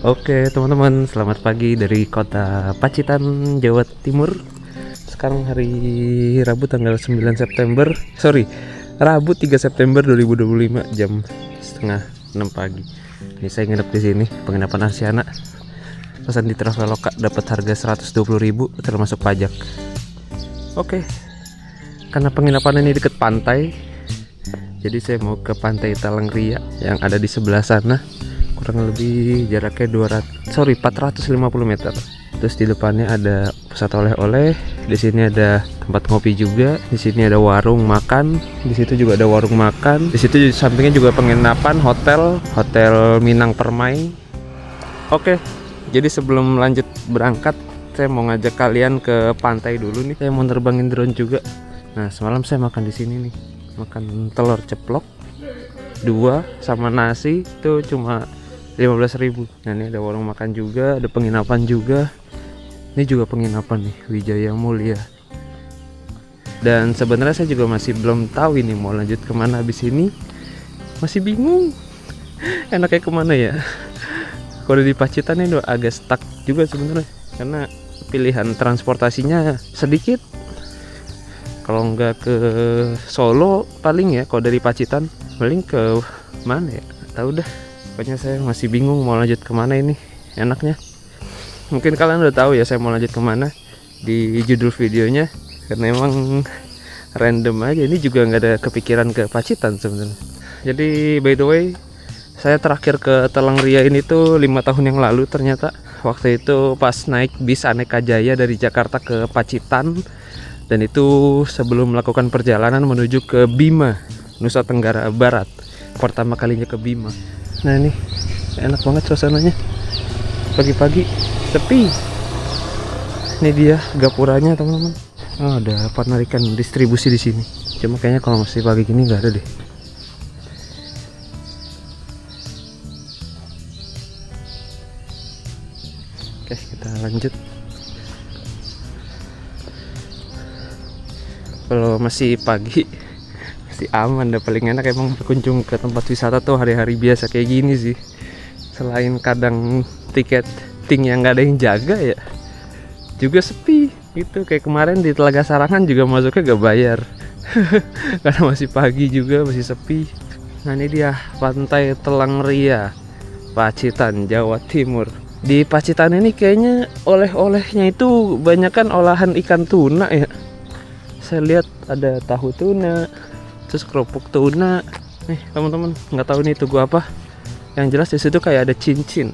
Oke teman-teman, selamat pagi dari kota Pacitan, Jawa Timur. Sekarang hari Rabu tanggal 9 September. Rabu 3 September 2025 jam setengah 6 pagi. Ini saya nginep di sini, penginapan Asiana. Pesan di Traveloka dapat harga 120.000 termasuk pajak. Oke. Karena penginapan ini dekat pantai, jadi saya mau ke Pantai Talangria yang ada di sebelah sana. Kurang lebih jaraknya 450 meter. Terus di depannya ada pusat oleh-oleh, di sini ada tempat ngopi juga, di sini ada warung makan, di situ juga ada warung makan, di situ sampingnya juga penginapan hotel Minang Permai. Oke, jadi sebelum lanjut berangkat, saya mau ngajak kalian ke pantai dulu nih. Saya mau nerbangin drone juga. Nah, semalam saya makan di sini nih, makan telur ceplok 2 sama nasi itu cuma 15.000. Nah ini ada warung makan juga, ada penginapan juga. Ini juga penginapan nih, Wijaya Mulia. Dan sebenarnya saya juga masih belum tahu ini mau lanjut kemana habis ini. Masih bingung enaknya kemana ya. Kalau di Pacitan ini udah agak stuck juga sebenarnya, karena pilihan transportasinya sedikit. Kalau nggak ke Solo paling ya, kalau dari Pacitan paling ke mana ya, tahu dah. Pokoknya saya masih bingung mau lanjut kemana ini enaknya. Mungkin kalian udah tahu ya saya mau lanjut kemana di judul videonya, karena emang random aja. Ini juga nggak ada kepikiran ke Pacitan sebenarnya. Jadi by the way, saya terakhir ke Talangria ini tuh 5 tahun yang lalu ternyata. Waktu itu pas naik bis Aneka Jaya dari Jakarta ke Pacitan, dan itu sebelum melakukan perjalanan menuju ke Bima, Nusa Tenggara Barat. Pertama kalinya ke Bima. Nah ini enak banget suasananya, pagi-pagi sepi. Ini dia gapuranya teman-teman. Oh, ada penarikan distribusi di sini. Cuma kayaknya kalau masih pagi gini nggak ada deh. Oke, kita lanjut. Kalau masih pagi masih aman, dah paling enak emang berkunjung ke tempat wisata tuh hari-hari biasa kayak gini sih. Selain kadang tiketing yang nggak ada yang jaga ya, juga sepi gitu. Kayak kemarin di Telaga Sarangan juga masuknya gak bayar karena masih pagi juga, masih sepi. Nah ini dia Pantai Talangria, Pacitan, Jawa Timur. Di Pacitan ini kayaknya oleh-olehnya itu banyakan olahan ikan tuna ya. Saya lihat ada tahu tuna, terus kerupuk tuna. Nih teman-teman, nggak tahu nih tugu apa. Yang jelas di situ kayak ada cincin.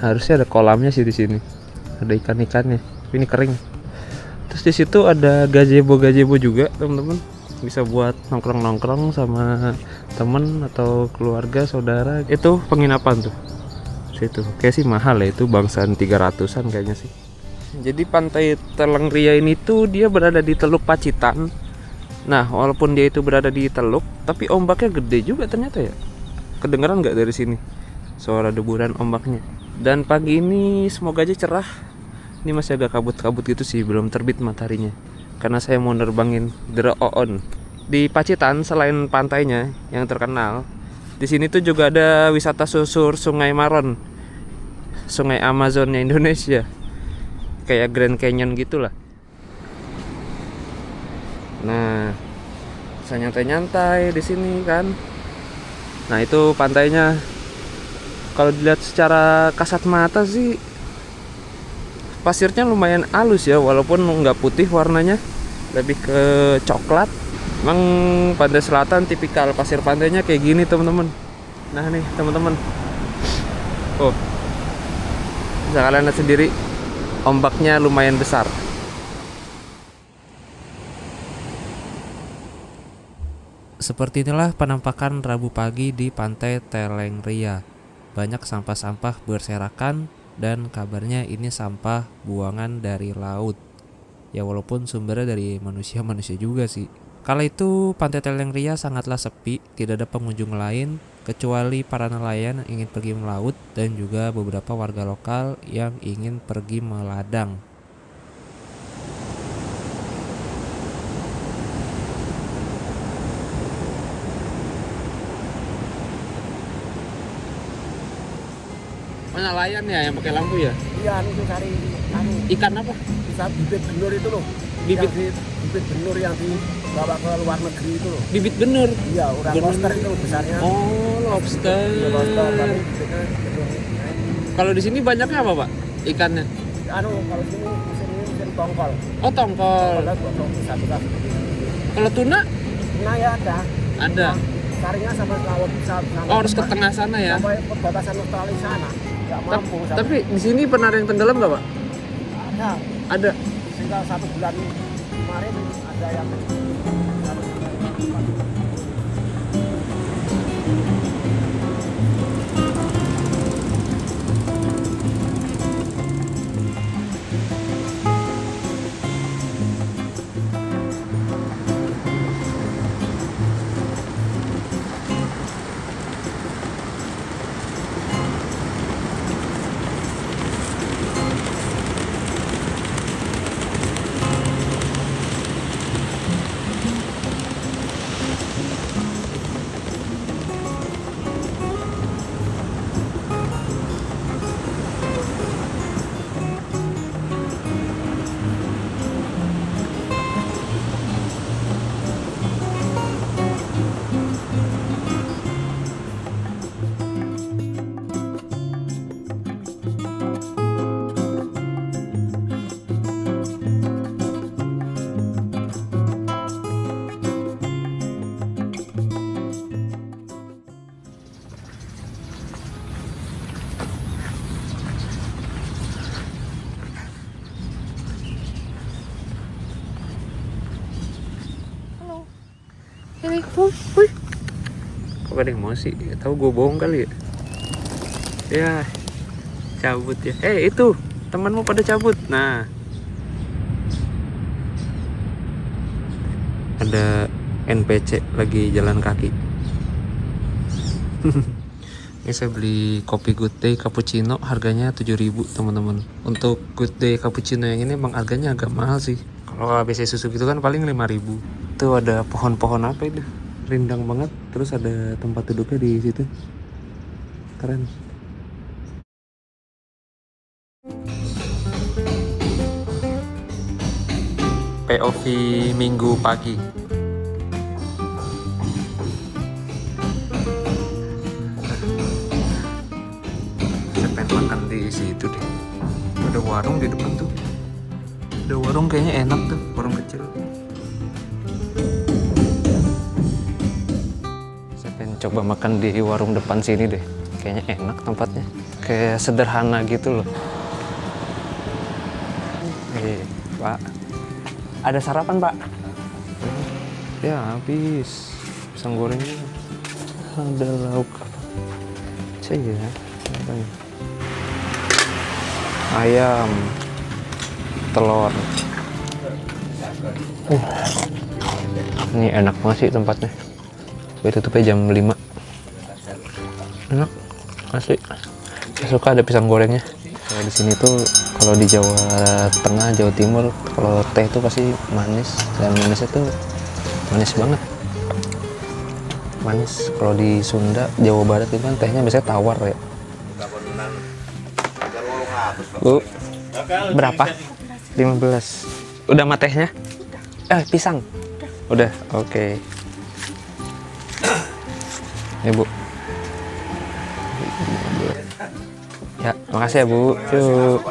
Harusnya ada kolamnya sih di sini. Ada ikan-ikannya. Tapi ini kering. Terus di situ ada gazebo juga teman-teman. Bisa buat nongkrong-nongkrong sama temen atau keluarga, saudara. Itu penginapan tuh. Situ. Kayak sih mahal ya, itu bangsaan 300-an kayaknya sih. Jadi Pantai Talangria ini tuh dia berada di Teluk Pacitan. Nah, walaupun dia itu berada di teluk, tapi ombaknya gede juga ternyata ya. Kedengeran nggak dari sini suara deburan ombaknya? Dan pagi ini semoga aja cerah. Ini masih agak kabut-kabut gitu sih, belum terbit mataharinya. Karena saya mau nerbangin drone. Di Pacitan selain pantainya yang terkenal, di sini tuh juga ada wisata susur Sungai Maron, Sungai Amazonnya Indonesia. Kayak Grand Canyon gitulah. Nah, bisa nyantai-nyantai di sini kan. Nah, itu pantainya. Kalau dilihat secara kasat mata sih pasirnya lumayan halus ya, walaupun nggak putih warnanya, lebih ke coklat. Emang pantai selatan tipikal pasir pantainya kayak gini teman-teman. Nah nih teman-teman, oh bisa kalian lihat sendiri, ombaknya lumayan besar. Seperti inilah penampakan Rabu pagi di Pantai Talangria. Banyak sampah-sampah berserakan dan kabarnya ini sampah buangan dari laut. Ya walaupun sumbernya dari manusia-manusia juga sih. Kala itu Pantai Talangria sangatlah sepi, tidak ada pengunjung lain kecuali para nelayan yang ingin pergi melaut dan juga beberapa warga lokal yang ingin pergi meladang. Oh, nelayan ya yang pakai lampu ya? Iya, itu cari Ikan apa? bisa bibit benur itu loh. Bibit Bibit benur yang dibawa ke luar negeri itu loh. bibit benur. Iya, udah Benur. lobster itu besarnya. Oh, lobster. Iya, lobster tapi bibitnya benur. Kalau di sini banyaknya apa, Pak? Ikannya? Kalau sini musim tongkol. Oh, tongkol. Tongkolnya buat satu kali. Kalau tuna Nah ya ada. ada. Carinya sama laut sama. Oh, harus ke tengah sana ya. Sampai perbatasan Australia sana. Nggak mampu. Tapi di sini pernah ada yang tenggelam nggak, Pak? ada. Ada. Tinggal 1 bulan kemarin ada yang Ini, wih. Kok ada yang emosi? Tahu gue bohong kali ya? Ya, cabut ya. Itu temanmu pada cabut. Nah, ada NPC lagi jalan kaki. Ini saya beli kopi Good Day cappuccino, harganya 7.000 teman-teman. Untuk Good Day cappuccino yang ini emang harganya agak mahal sih. Kalau ABC susu gitu kan paling 5.000. Tuh ada pohon-pohon apa itu? Rindang banget. Terus ada tempat duduknya di situ. Keren. POV Minggu pagi. Saya pengen makan di situ deh. Ada warung di depan tuh. Ada warung kayaknya enak tuh, warung kecil. Saya pengen coba makan di warung depan sini deh. Kayaknya enak tempatnya. Kayak sederhana gitu loh. Pak. Ada sarapan, Pak? Ya, habis. Pisang gorengnya. Ada lauk apa? Saya apa ya? Ayam. Telur. Ini enak banget sih tempatnya. Gue tutupnya jam 5. Enak. Asli. Saya suka ada pisang gorengnya. Kalau di sini tuh kalau di Jawa Tengah, Jawa Timur, kalau teh itu pasti manis, dan manisnya tuh manis banget. Manis. Kalau di Sunda, Jawa Barat itu kan tehnya biasanya tawar ya. Bu, berapa? 15. Udah sama tehnya? Pisang. Udah, oke. Ya, Bu. Ya, makasih ya, Bu. Yuk.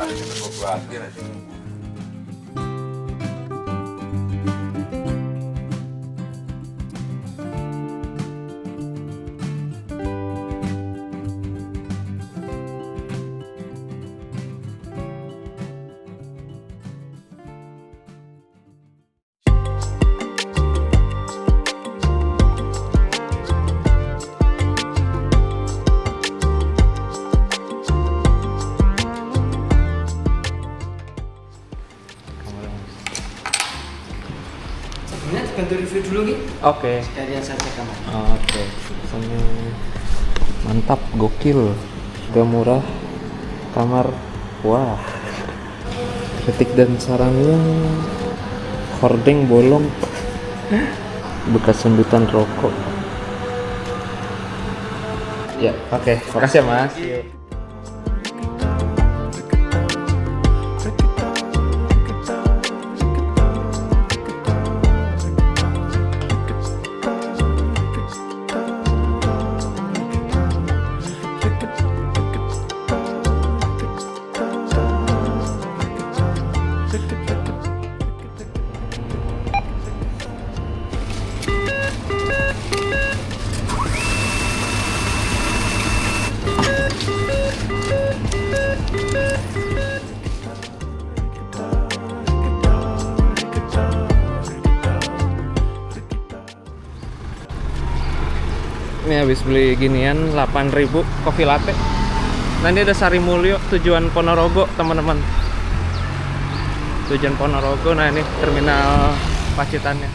bantu review dulu nih. Oke. Sekalian saya cek kamar. Oke. Ini mantap, gokil. Udah murah. Kamar, wah. Ketik dan sarangnya hordeng bolong. Bekas sendutan rokok. Ya, oke. Makasih ya, Mas. Ini habis beli ginian 8.000 kopi latte. Nanti ada Sari Mulyo tujuan Ponorogo, teman-teman. Tujuan Ponorogo. Nah, ini terminal Pacitannya.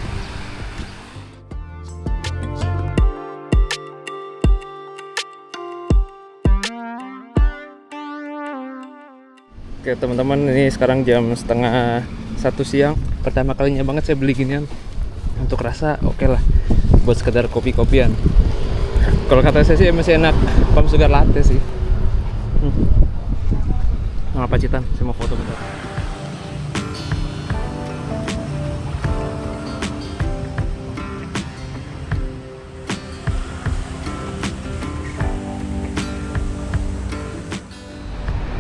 Oke teman-teman, ini sekarang jam 12:30 siang. Pertama kalinya banget saya beli ginian. Untuk rasa oke lah, buat sekedar kopi-kopian. Kalau kata saya sih masih enak pam sugar latte sih. Nah, Pacitan, saya mau foto bentar.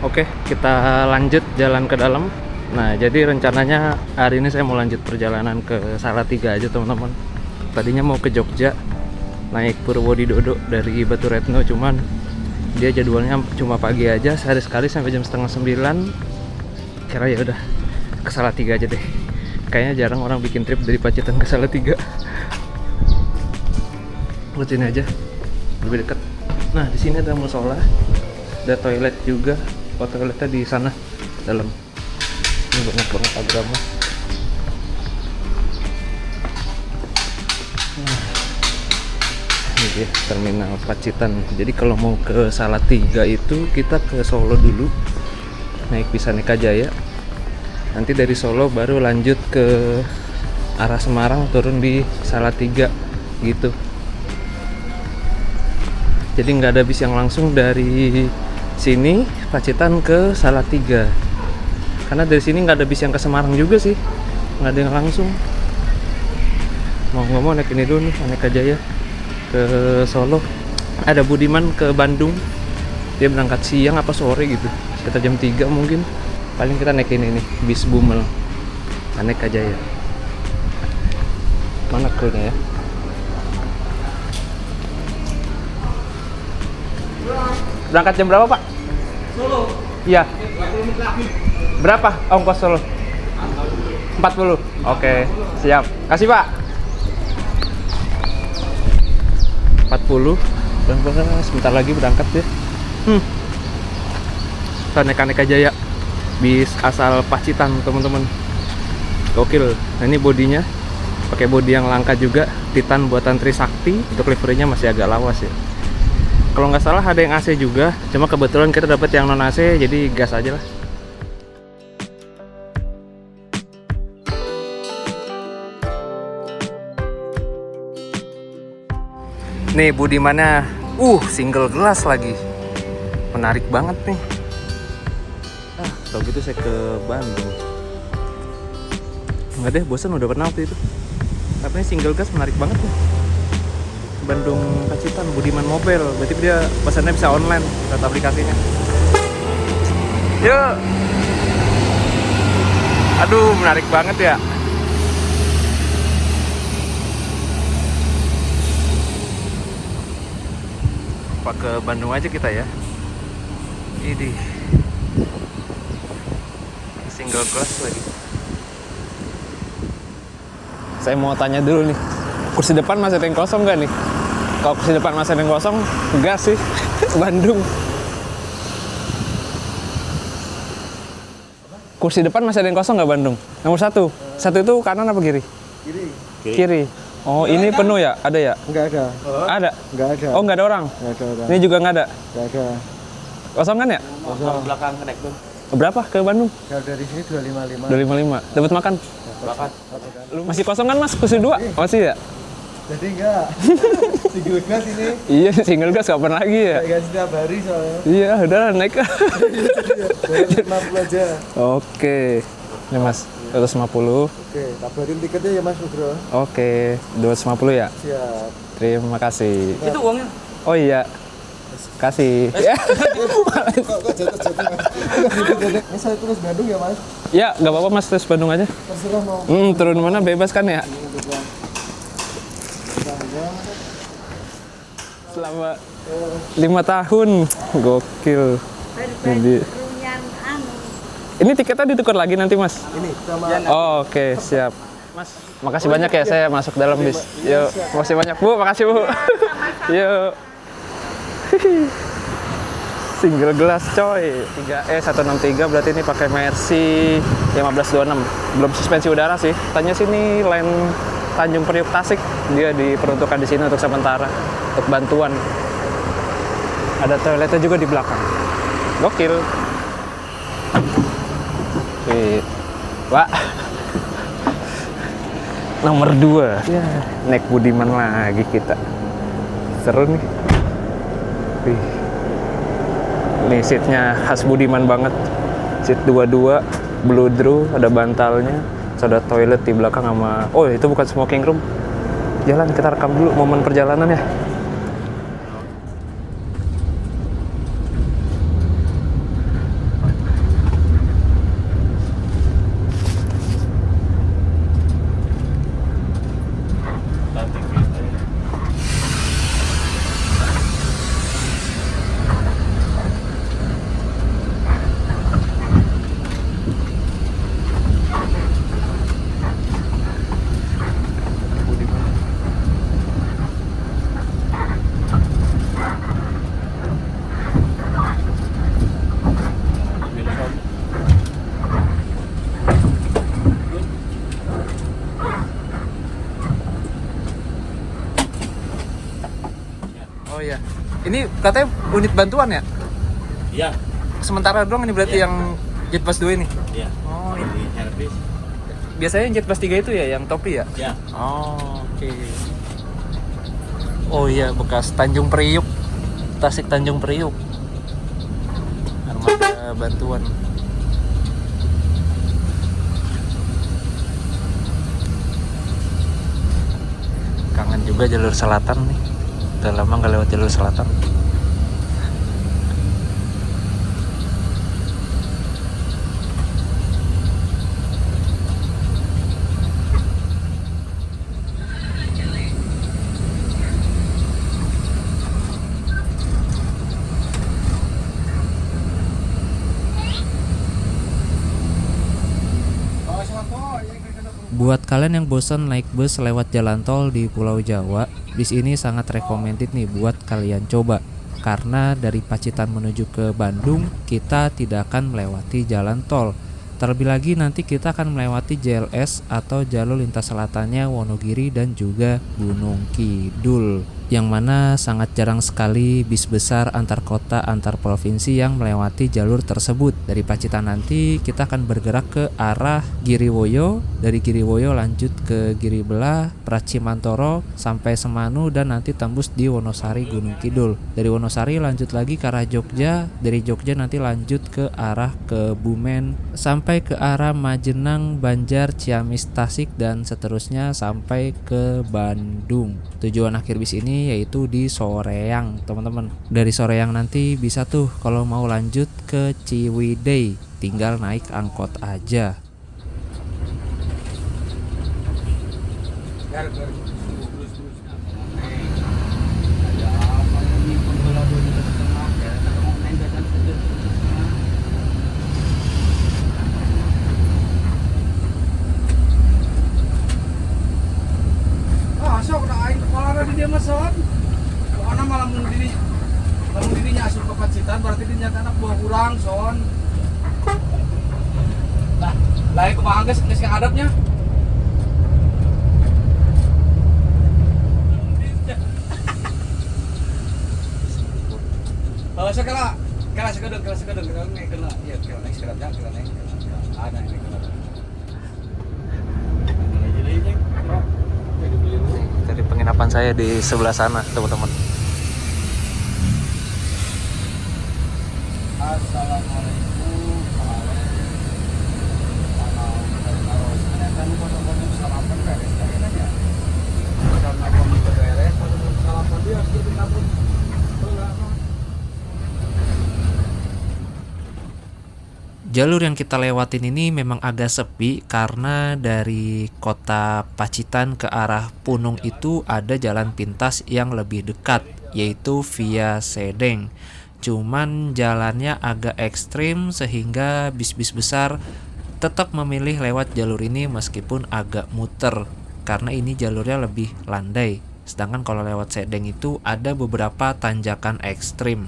Oke, kita lanjut jalan ke dalam. Nah, jadi rencananya hari ini saya mau lanjut perjalanan ke Salatiga aja, teman-teman. Tadinya mau ke Jogja, naik Purwodidodo dari Baturetno, cuman dia jadwalnya cuma pagi aja, sehari sekali sampai jam 8:30. Kira ya udah ke Salatiga aja deh. Kayaknya jarang orang bikin trip dari Pacitan ke Salatiga. Buat sini aja, lebih dekat. Nah, di sini ada musola, ada toilet juga. Toiletnya di sana dalam. Ini banyak banget agama. Ini dia terminal Pacitan. Jadi kalau mau ke Salatiga itu kita ke Solo dulu, naik bis Aneka Jaya. Nanti dari Solo baru lanjut ke arah Semarang, turun di Salatiga gitu. Jadi nggak ada bis yang langsung dari sini Pacitan ke Salatiga, karena dari sini nggak ada bis yang ke Semarang juga sih, nggak ada yang langsung. Mau ngomong naik ini dulu nih, Aneka Jaya ke Solo. Ada Budiman ke Bandung, dia berangkat siang apa sore gitu, sekitar jam 3 mungkin. Paling kita naik ini nih, bis Bumel Aneka Jaya. Mana krunya ya? Berangkat jam berapa, Pak? Solo. Iya. Berapa ongkos Solo? 40. Oke, siap. Kasih, Pak. 40. Dan sebentar lagi berangkat deh. Naik Aneka Jaya. Bis asal Pacitan, teman-teman. Gokil. Nah, ini bodinya pakai bodi yang langka juga, Titan buatan Trisakti. Untuk liverynya masih agak lawas ya. Kalau nggak salah ada yang AC juga, cuma kebetulan kita dapat yang non AC, jadi gas aja lah. Nih Budimannya, single glass lagi, menarik banget nih. Kalau gitu saya ke Bandung. Nggak deh, bosan udah pernah waktu itu. Tapi ini single glass menarik banget nih. Bandung Pacitan, Budiman Mobile. Berarti dia pesannya bisa online lewat aplikasinya. Yuk. Aduh, menarik banget ya. Apa ke Bandung aja kita ya. Ini single glass lagi. Saya mau tanya dulu nih, kursi depan masih ada yang kosong nggak nih? Kalau kursi depan masih ada yang kosong, gas sih. Bandung. Kursi depan masih ada yang kosong nggak Bandung? Nomor 1. 1 itu kanan apa kiri? Kiri. Oh, ini penuh ya? Ada ya? Enggak ada. Ada? Enggak ada. Oh, nggak ada orang? Enggak ada orang. Ini juga nggak ada? Enggak ada. Kosong kan ya? Kosong. Belakang connect tuh. Berapa ke Bandung? Kalau dari sini 255. 255. Dapat makan? Makan. Masih kosong kan Mas? Kursi 2? Masih ya? Jadi enggak. Single gas ini. Iya, single gas kapan lagi ya? Kayak gas setiap hari soalnya. Iya, udah naik. Bayar 50 aja. Oke. Ini Mas, 250. Oke, kabarin tiketnya ya Mas Nugro. Oke, 250 ya? Siap. Terima kasih. Itu uangnya. Oh iya. Kasih. Ya. Kok jatuh-jatuh Mas? Ini saya tulis Bandung ya Mas? Ya, nggak apa-apa Mas, terus Bandung aja. Terserah mau. Turun mana bebas kan ya? Selama 5 tahun. Gokil. Jadi ini tiketnya ditukar lagi nanti Mas? Ini sama. Oh, oke, siap. Mas, makasih banyak ya, saya masuk dalam bis. Yuk, makasih banyak Bu, makasih Bu. Yuk. Single glass coy. 3E163 berarti ini pakai Mercy 1526. Belum suspensi udara sih. Tanya sini lane Tanjung Priuk Tasik. Dia diperuntukkan di sini untuk sementara untuk bantuan. Ada toiletnya juga di belakang. Gokil. Wih. Wah. Nomor 2. Ya, naik Budiman lagi kita. Seru nih. Wih. Ini seatnya khas Budiman banget. Seat 22, blue drew, ada bantalnya. Terus ada toilet di belakang sama... Oh, itu bukan smoking room. Jalan, kita rekam dulu momen perjalanan ya. Oh iya. Ini katanya unit bantuan ya? Iya. Sementara doang ini berarti yang Jetbus 2 ini? Iya. Oh, Di ini. servis. Biasanya yang Jetbus 3 itu ya, yang topi ya? Iya. Oh, oke. Oh iya, bekas Tanjung Priuk. Tasik Tanjung Priuk. Armada bantuan. Kangen juga jalur selatan nih. Udah lama nggak lewat jalur selatan. Buat kalian yang bosan naik bus lewat jalan tol di Pulau Jawa, bis ini sangat recommended nih buat kalian coba. Karena dari Pacitan menuju ke Bandung, kita tidak akan melewati jalan tol. Terlebih lagi nanti kita akan melewati JLS atau jalur lintas selatannya Wonogiri dan juga Gunung Kidul. Yang mana sangat jarang sekali bis besar antar kota antar provinsi yang melewati jalur tersebut. Dari Pacitan nanti kita akan bergerak ke arah Giriwoyo, dari Giriwoyo lanjut ke Giribelah, Pracimantoro sampai Semanu dan nanti tembus di Wonosari Gunung Kidul. Dari Wonosari lanjut lagi ke arah Jogja, dari Jogja nanti lanjut ke arah Kebumen sampai ke arah Majenang, Banjar, Ciamis, Tasik dan seterusnya sampai ke Bandung. Tujuan akhir bis ini yaitu di Soreang, teman-teman. Dari Soreang nanti bisa tuh kalau mau lanjut ke Ciwidey, tinggal naik angkot aja. Sok udah aing kepala di dia mah son. Soalnya malah mun dirinya asup ke Pacitan berarti dia nyata anak buah kurang son. Lah, lain kumaha geus yang adabnya. Bawa sekala sekedeng nih kena. Iya, kena naik sekedengnya, kena naik. Ada ini kena. Dari penginapan saya di sebelah sana, teman-teman. Assalamualaikum. Jalur yang kita lewatin ini memang agak sepi karena dari kota Pacitan ke arah Punung itu ada jalan pintas yang lebih dekat, yaitu via Sedeng. Cuman jalannya agak ekstrim sehingga bis-bis besar tetap memilih lewat jalur ini meskipun agak muter karena ini jalurnya lebih landai. Sedangkan kalau lewat Sedeng itu ada beberapa tanjakan ekstrim.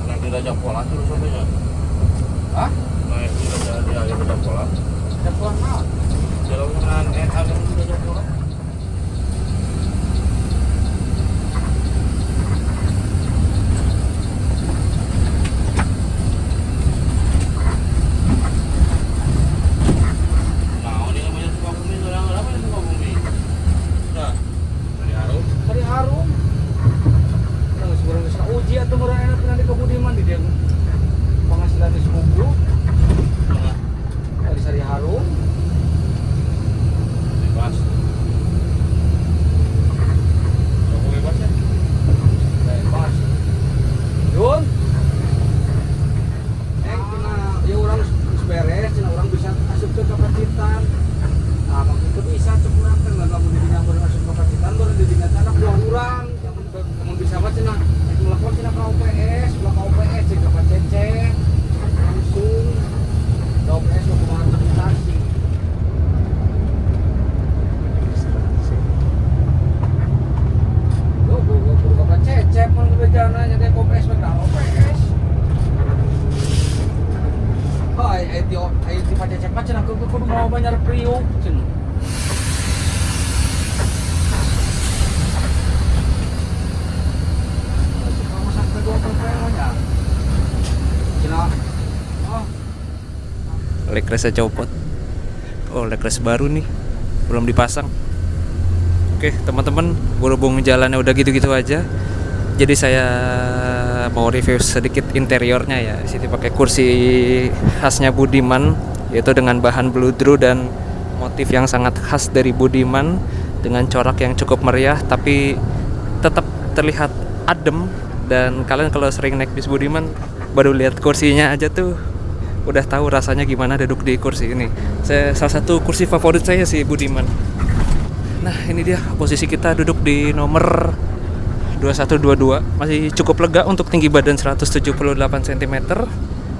Nanti raja pola terus sampainya. Hah? Naik di raja pola. Raja pola mana? Jalan dengan ada di raja pola. Nah, ini namanya Sukabumi, orang apa yang Sukabumi? Nah, dari Harum. Dari Harum. Nang sekarang bisa uji atau murah enak pernah di Kebudiman di dia penghasilan di Sumbu. Dari Sari Harum. Bebas. Coba bebas ya. Bebas. Yun. Kena ya orang beres, cina orang bisa asup ke Pacitan. Nah, waktu itu bisa cekurang kan nggak mau didinya baru asup ke Pacitan, baru didinya anak dua orang. Yang bisa apa cina? Melakukan cina ke OPS, cek ke Pacece, langsung ke OPS mau ke administrasi. Lo gue ke Pacece, mau ke jalannya ke OPS, ke OPS. Oh, ayo di Pacece cina aku kudu mau banyak priuk cina. Lekresnya copot. Oh, lekres baru nih, belum dipasang. Oke teman-teman, berhubung jalannya udah gitu-gitu aja, jadi saya mau review sedikit interiornya ya. Di sini pakai kursi khasnya Budiman, yaitu dengan bahan bludru dan motif yang sangat khas dari Budiman, dengan corak yang cukup meriah tapi tetap terlihat adem. Dan kalian kalau sering naik bis Budiman, baru lihat kursinya aja tuh udah tahu rasanya gimana duduk di kursi ini. Salah satu kursi favorit saya sih Budiman. Nah ini dia posisi kita duduk di nomor 2122. Masih cukup lega untuk tinggi badan 178 cm.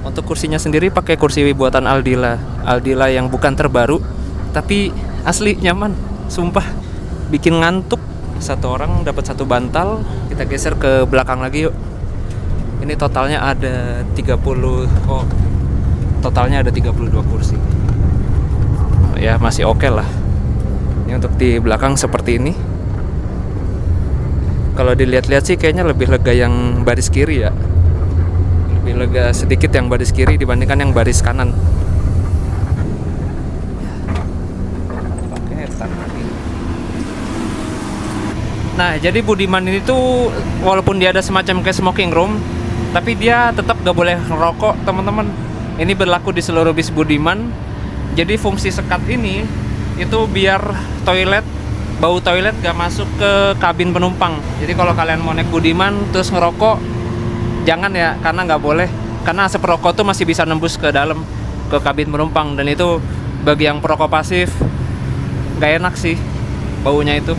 Untuk kursinya sendiri pakai kursi buatan Aldila yang bukan terbaru, tapi asli nyaman, sumpah. Bikin ngantuk. Satu orang dapat satu bantal. Kita geser ke belakang lagi yuk. Ini totalnya ada 32 kursi. Ya masih oke lah. Ini untuk di belakang seperti ini. Kalau dilihat-lihat sih kayaknya lebih lega yang baris kiri ya. Lebih lega sedikit yang baris kiri dibandingkan yang baris kanan. Nah jadi Budiman ini tuh walaupun dia ada semacam kayak smoking room, tapi dia tetap gak boleh ngerokok teman-teman. Ini berlaku di seluruh bis Budiman. Jadi fungsi sekat ini itu biar bau toilet gak masuk ke kabin penumpang. Jadi kalau kalian mau naik Budiman terus ngerokok, jangan ya, karena gak boleh. Karena asap rokok tuh masih bisa nembus ke dalam, ke kabin penumpang. Dan itu bagi yang perokok pasif gak enak sih baunya itu.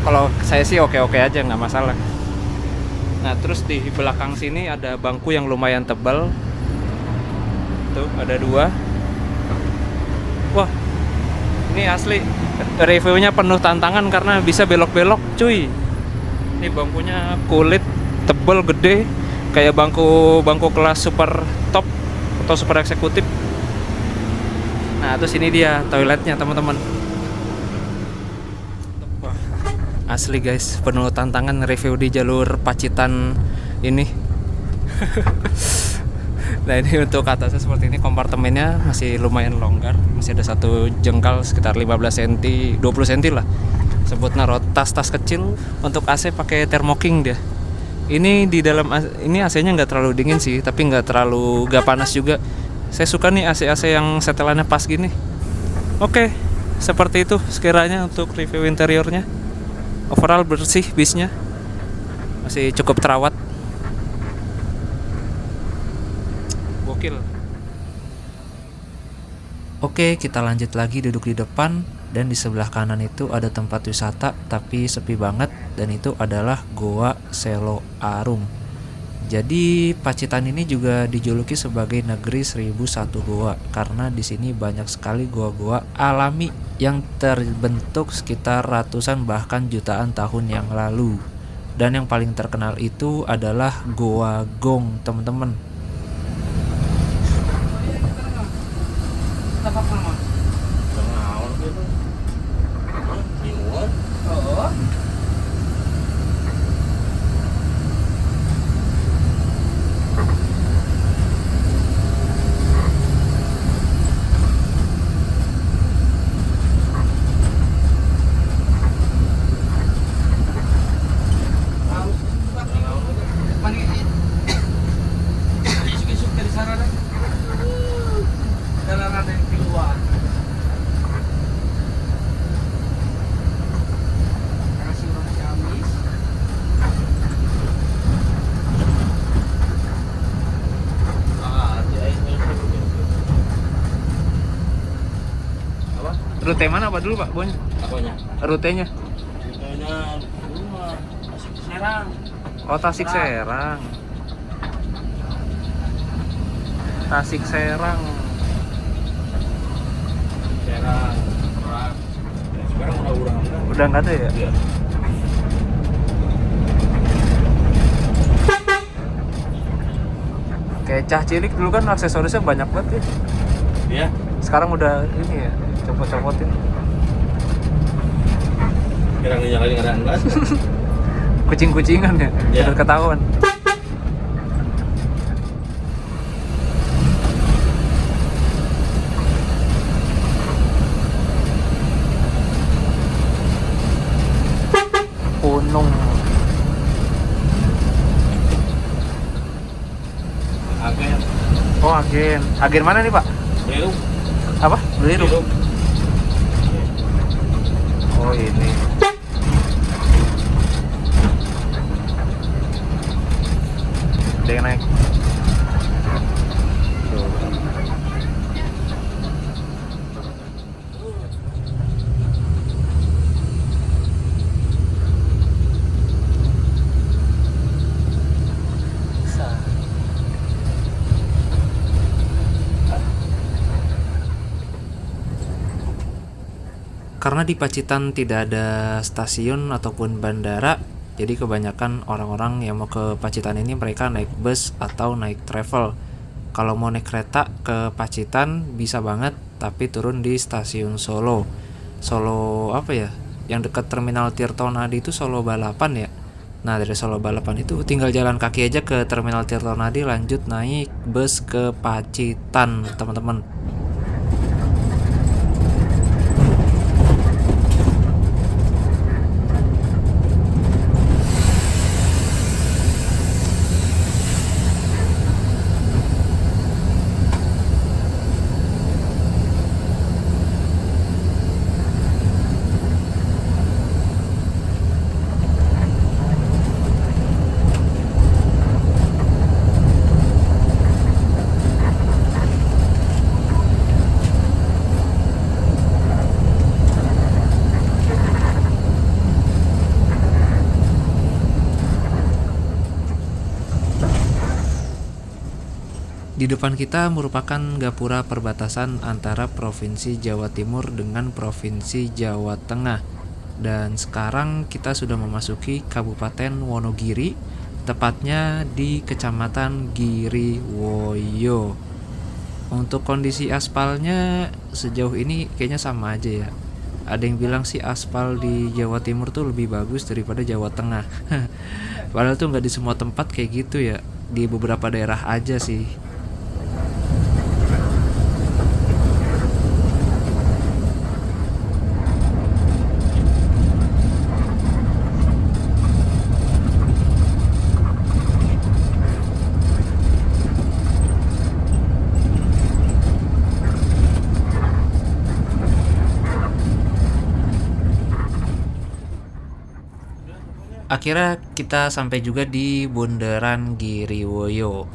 Kalau saya sih oke-oke aja, gak masalah. Nah terus di belakang sini ada bangku yang lumayan tebal. Tuh ada 2. Wah ini asli reviewnya penuh tantangan karena bisa belok-belok cuy. Ini bangkunya kulit tebal gede, kayak bangku kelas super top atau super eksekutif. Nah terus ini dia toiletnya teman-teman. Wah asli guys, penuh tantangan review di jalur Pacitan ini. Nah ini untuk atasnya seperti ini, kompartemennya masih lumayan longgar, masih ada satu jengkal sekitar 15 cm, 20 cm lah. Sebutnya tas kecil. Untuk AC pakai thermoking dia. Ini di dalam ini AC-nya nggak terlalu dingin sih, tapi nggak panas juga. Saya suka nih AC yang setelannya pas gini. Oke, seperti itu sekiranya untuk review interiornya. Overall bersih bisnya, masih cukup terawat. Gokil. Oke, kita lanjut lagi duduk di depan, dan di sebelah kanan itu ada tempat wisata tapi sepi banget, dan itu adalah Goa Selo Arum. Jadi Pacitan ini juga dijuluki sebagai negeri 1001 goa karena di sini banyak sekali goa-goa alami yang terbentuk sekitar ratusan bahkan jutaan tahun yang lalu. Dan yang paling terkenal itu adalah Goa Gong, teman-teman. Isuk-isuk dari sana deh. Jalan ada yang keluar. Kasih orang Ciamis. Apa? Rute mana Pak dulu Pak Bon? Apanya? Rutenya? Rutenya rumah masih Serang. Oh Tasik Serang. Tasik Serang. Serang. Sekarang udah urang. Udah nggak ada ya? Iya. Kayak cah cilik dulu kan aksesorisnya banyak banget ya. Iya. Sekarang udah ini ya, copot-copotin. Kira nyalain nggak ada enggak? Kucing-kucingan ya, Iya. udah ketahuan. Punung. Agen. Oh agen. Agen mana nih Pak? Belum. Apa? Beliru. Belum. Oh ini. Ada yang naik. Karena di Pacitan tidak ada stasiun ataupun bandara, jadi kebanyakan orang-orang yang mau ke Pacitan ini mereka naik bus atau naik travel. Kalau mau naik kereta ke Pacitan bisa banget, tapi turun di stasiun Solo. Solo apa ya? Yang dekat terminal Tirtonadi itu Solo Balapan ya. Nah, dari Solo Balapan itu tinggal jalan kaki aja ke terminal Tirtonadi, lanjut naik bus ke Pacitan, teman-teman. Di depan kita merupakan gapura perbatasan antara Provinsi Jawa Timur dengan Provinsi Jawa Tengah. Dan sekarang kita sudah memasuki Kabupaten Wonogiri, tepatnya di Kecamatan Giriwoyo. Untuk kondisi aspalnya sejauh ini kayaknya sama aja ya. Ada yang bilang sih aspal di Jawa Timur tuh lebih bagus daripada Jawa Tengah. Padahal tuh nggak di semua tempat kayak gitu ya, di beberapa daerah aja sih. Akhirnya kita sampai juga di Bundaran Giriwoyo.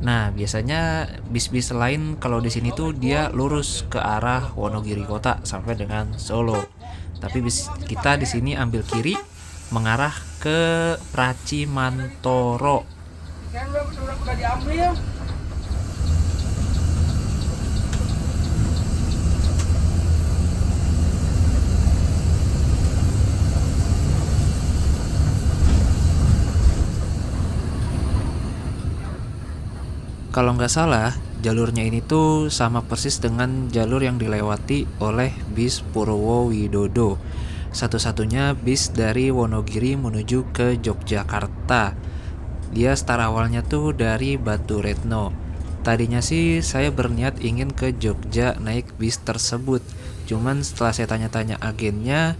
Nah, biasanya bis-bis lain kalau di sini tuh dia lurus ke arah Wonogiri kota sampai dengan Solo. Tapi bis kita di sini ambil kiri mengarah ke Pracimantoro. Kan udah diambil. Kalau nggak salah, jalurnya ini tuh sama persis dengan jalur yang dilewati oleh bis Purwo Widodo. Satu-satunya bis dari Wonogiri menuju ke Yogyakarta. Dia start awalnya tuh dari Baturetno. Tadinya sih saya berniat ingin ke Jogja naik bis tersebut. Cuman setelah saya tanya-tanya agennya,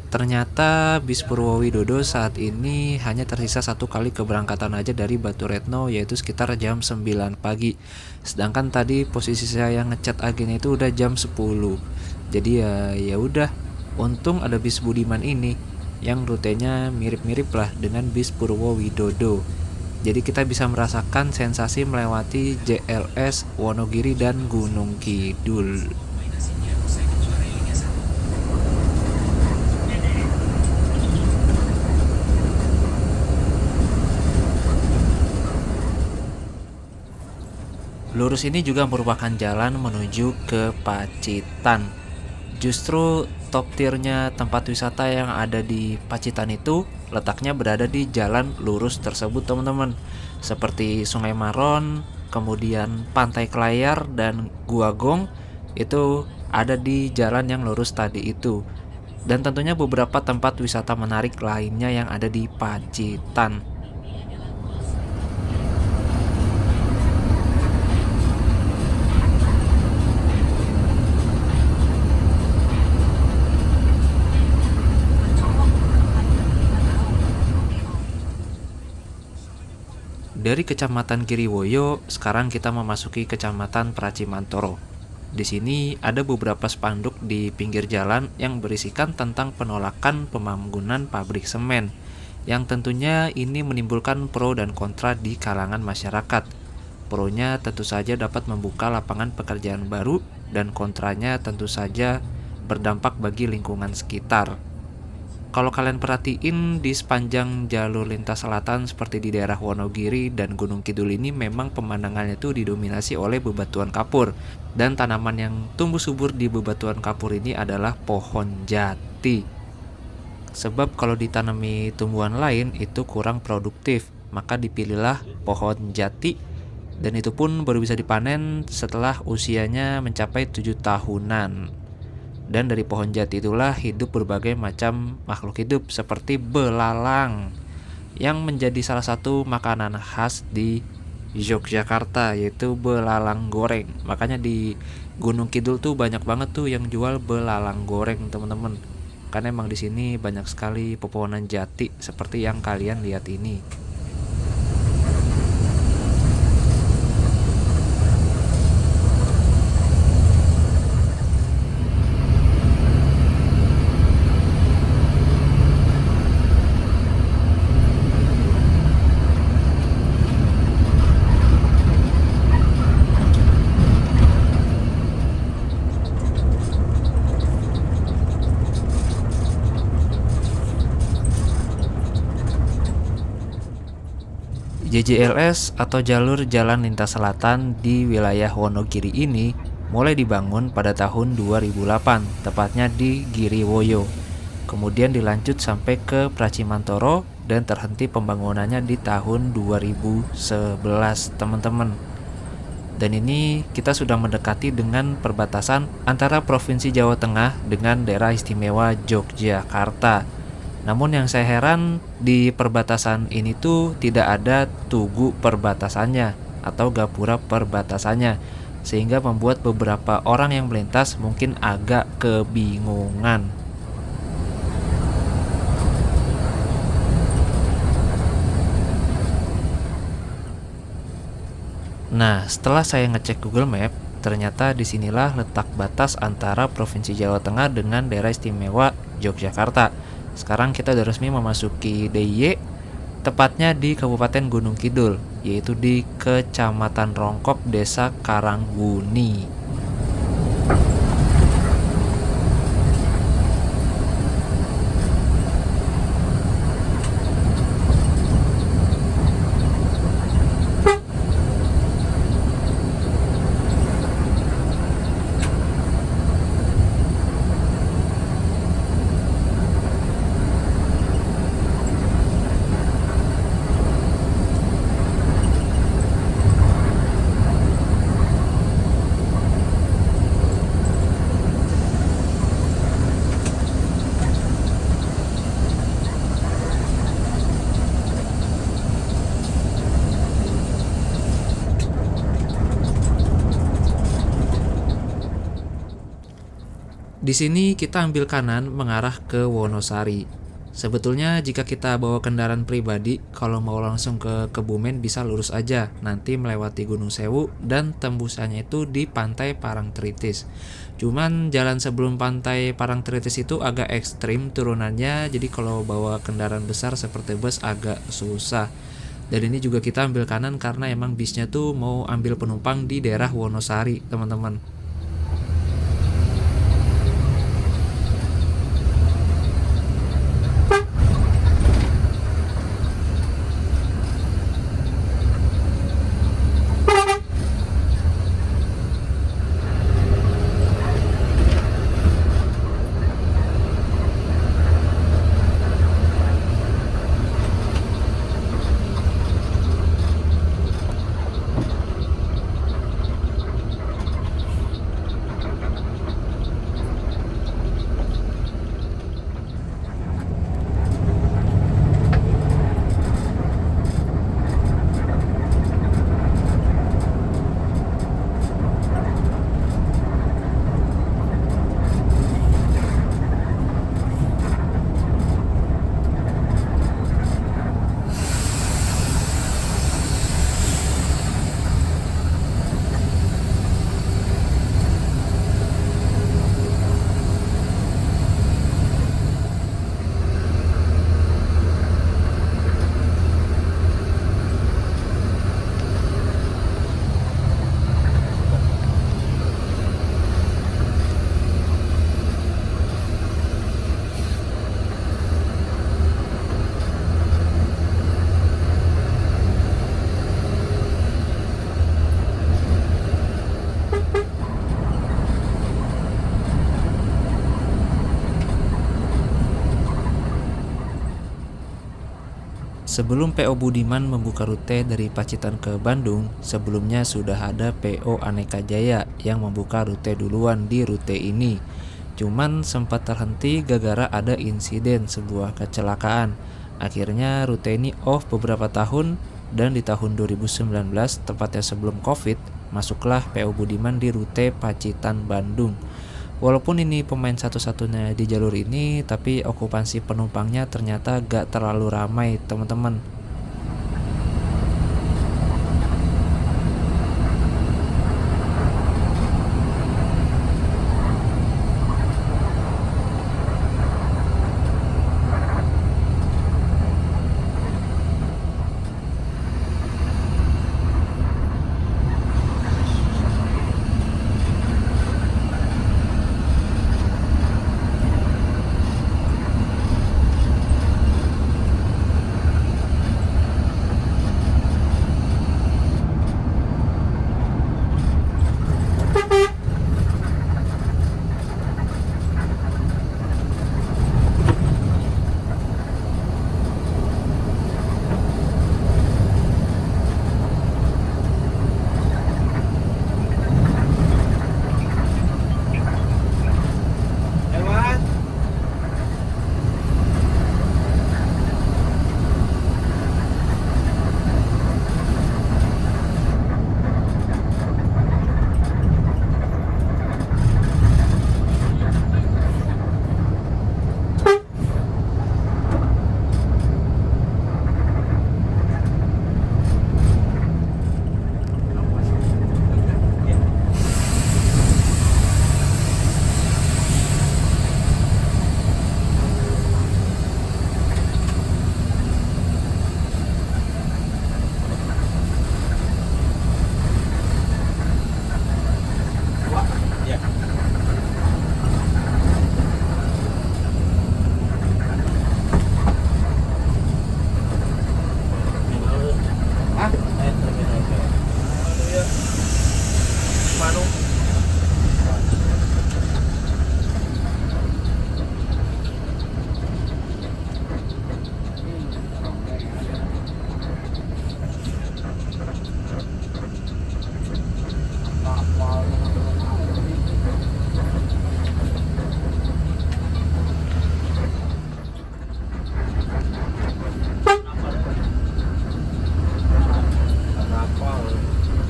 ternyata bis Purwowidodo saat ini hanya tersisa satu kali keberangkatan aja dari Baturetno, yaitu sekitar jam 9 pagi. Sedangkan tadi posisi saya ngechat agennya itu udah jam 10. Jadi ya udah, untung ada bis Budiman ini yang rutenya mirip-mirip lah dengan bis Purwowidodo. Jadi kita bisa merasakan sensasi melewati JLS, Wonogiri dan Gunung Kidul. Lurus ini juga merupakan jalan menuju ke Pacitan. Justru top tiernya tempat wisata yang ada di Pacitan itu letaknya berada di jalan lurus tersebut, teman-teman. Seperti Sungai Maron, kemudian Pantai Kelayar dan Gua Gong itu ada di jalan yang lurus tadi itu. Dan tentunya beberapa tempat wisata menarik lainnya yang ada di Pacitan. Dari Kecamatan Kiriwoyo, sekarang kita memasuki Kecamatan Pracimantoro. Di sini ada beberapa spanduk di pinggir jalan yang berisikan tentang penolakan pembangunan pabrik semen, yang tentunya ini menimbulkan pro dan kontra di kalangan masyarakat. Pro-nya tentu saja dapat membuka lapangan pekerjaan baru, dan kontranya tentu saja berdampak bagi lingkungan sekitar. Kalau kalian perhatiin di sepanjang jalur lintas selatan seperti di daerah Wonogiri dan Gunung Kidul ini memang pemandangannya itu didominasi oleh bebatuan kapur. Dan tanaman yang tumbuh subur di bebatuan kapur ini adalah pohon jati. Sebab kalau ditanami tumbuhan lain itu kurang produktif, maka dipilihlah pohon jati. Dan itu pun baru bisa dipanen setelah usianya mencapai 7 tahunan. Dan dari pohon jati itulah hidup berbagai macam makhluk hidup seperti belalang yang menjadi salah satu makanan khas di Yogyakarta, yaitu belalang goreng. Makanya di Gunung Kidul tuh banyak banget tuh yang jual belalang goreng, teman-teman. Karena emang di sini banyak sekali pepohonan jati seperti yang kalian lihat ini. JJLS atau Jalur Jalan Lintas Selatan di wilayah Wonogiri ini mulai dibangun pada tahun 2008, tepatnya di Giriwoyo. Kemudian dilanjut sampai ke Pracimantoro dan terhenti pembangunannya di tahun 2011, teman-teman. Dan ini kita sudah mendekati dengan perbatasan antara Provinsi Jawa Tengah dengan Daerah Istimewa Yogyakarta. Namun yang saya heran di perbatasan ini tuh tidak ada tugu perbatasannya atau gapura perbatasannya, sehingga membuat beberapa orang yang melintas mungkin agak kebingungan. Nah, setelah saya ngecek Google Map, ternyata disinilah letak batas antara Provinsi Jawa Tengah dengan Daerah Istimewa Yogyakarta. Sekarang kita udah resmi memasuki DIY tepatnya di Kabupaten Gunung Kidul, yaitu di Kecamatan Rongkop, Desa Karangbuni. Di sini kita ambil kanan mengarah ke Wonosari. Sebetulnya jika kita bawa kendaraan pribadi, kalau mau langsung ke Kebumen bisa lurus aja, nanti melewati Gunung Sewu dan tembusannya itu di Pantai Parangtritis. Cuman jalan sebelum Pantai Parangtritis itu agak ekstrim turunannya, jadi kalau bawa kendaraan besar seperti bus agak susah. Dan ini juga kita ambil kanan karena emang bisnya tuh mau ambil penumpang di daerah Wonosari, teman-teman. Sebelum PO Budiman membuka rute dari Pacitan ke Bandung, sebelumnya sudah ada PO Aneka Jaya yang membuka rute duluan di rute ini. Cuman sempat terhenti gara-gara ada insiden sebuah kecelakaan. Akhirnya rute ini off beberapa tahun dan di tahun 2019, tepatnya sebelum Covid, masuklah PO Budiman di rute Pacitan Bandung. Walaupun ini pemain satu-satunya di jalur ini, tapi okupansi penumpangnya ternyata gak terlalu ramai, teman-teman.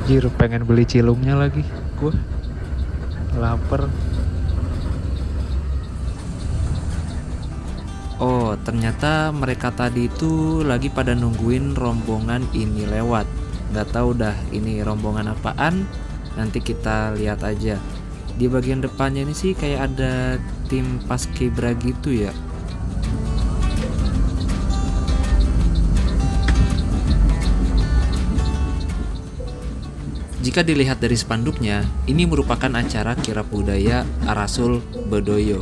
Anjir, pengen beli cilungnya lagi. Gua lapar. Oh, ternyata mereka tadi itu lagi pada nungguin rombongan ini lewat. Nggak tahu dah ini rombongan apaan. Nanti kita lihat aja. Di bagian depannya ini sih kayak ada tim paskibra gitu ya. Jika dilihat dari spanduknya, ini merupakan acara kirap budaya Arasul Bedoyo.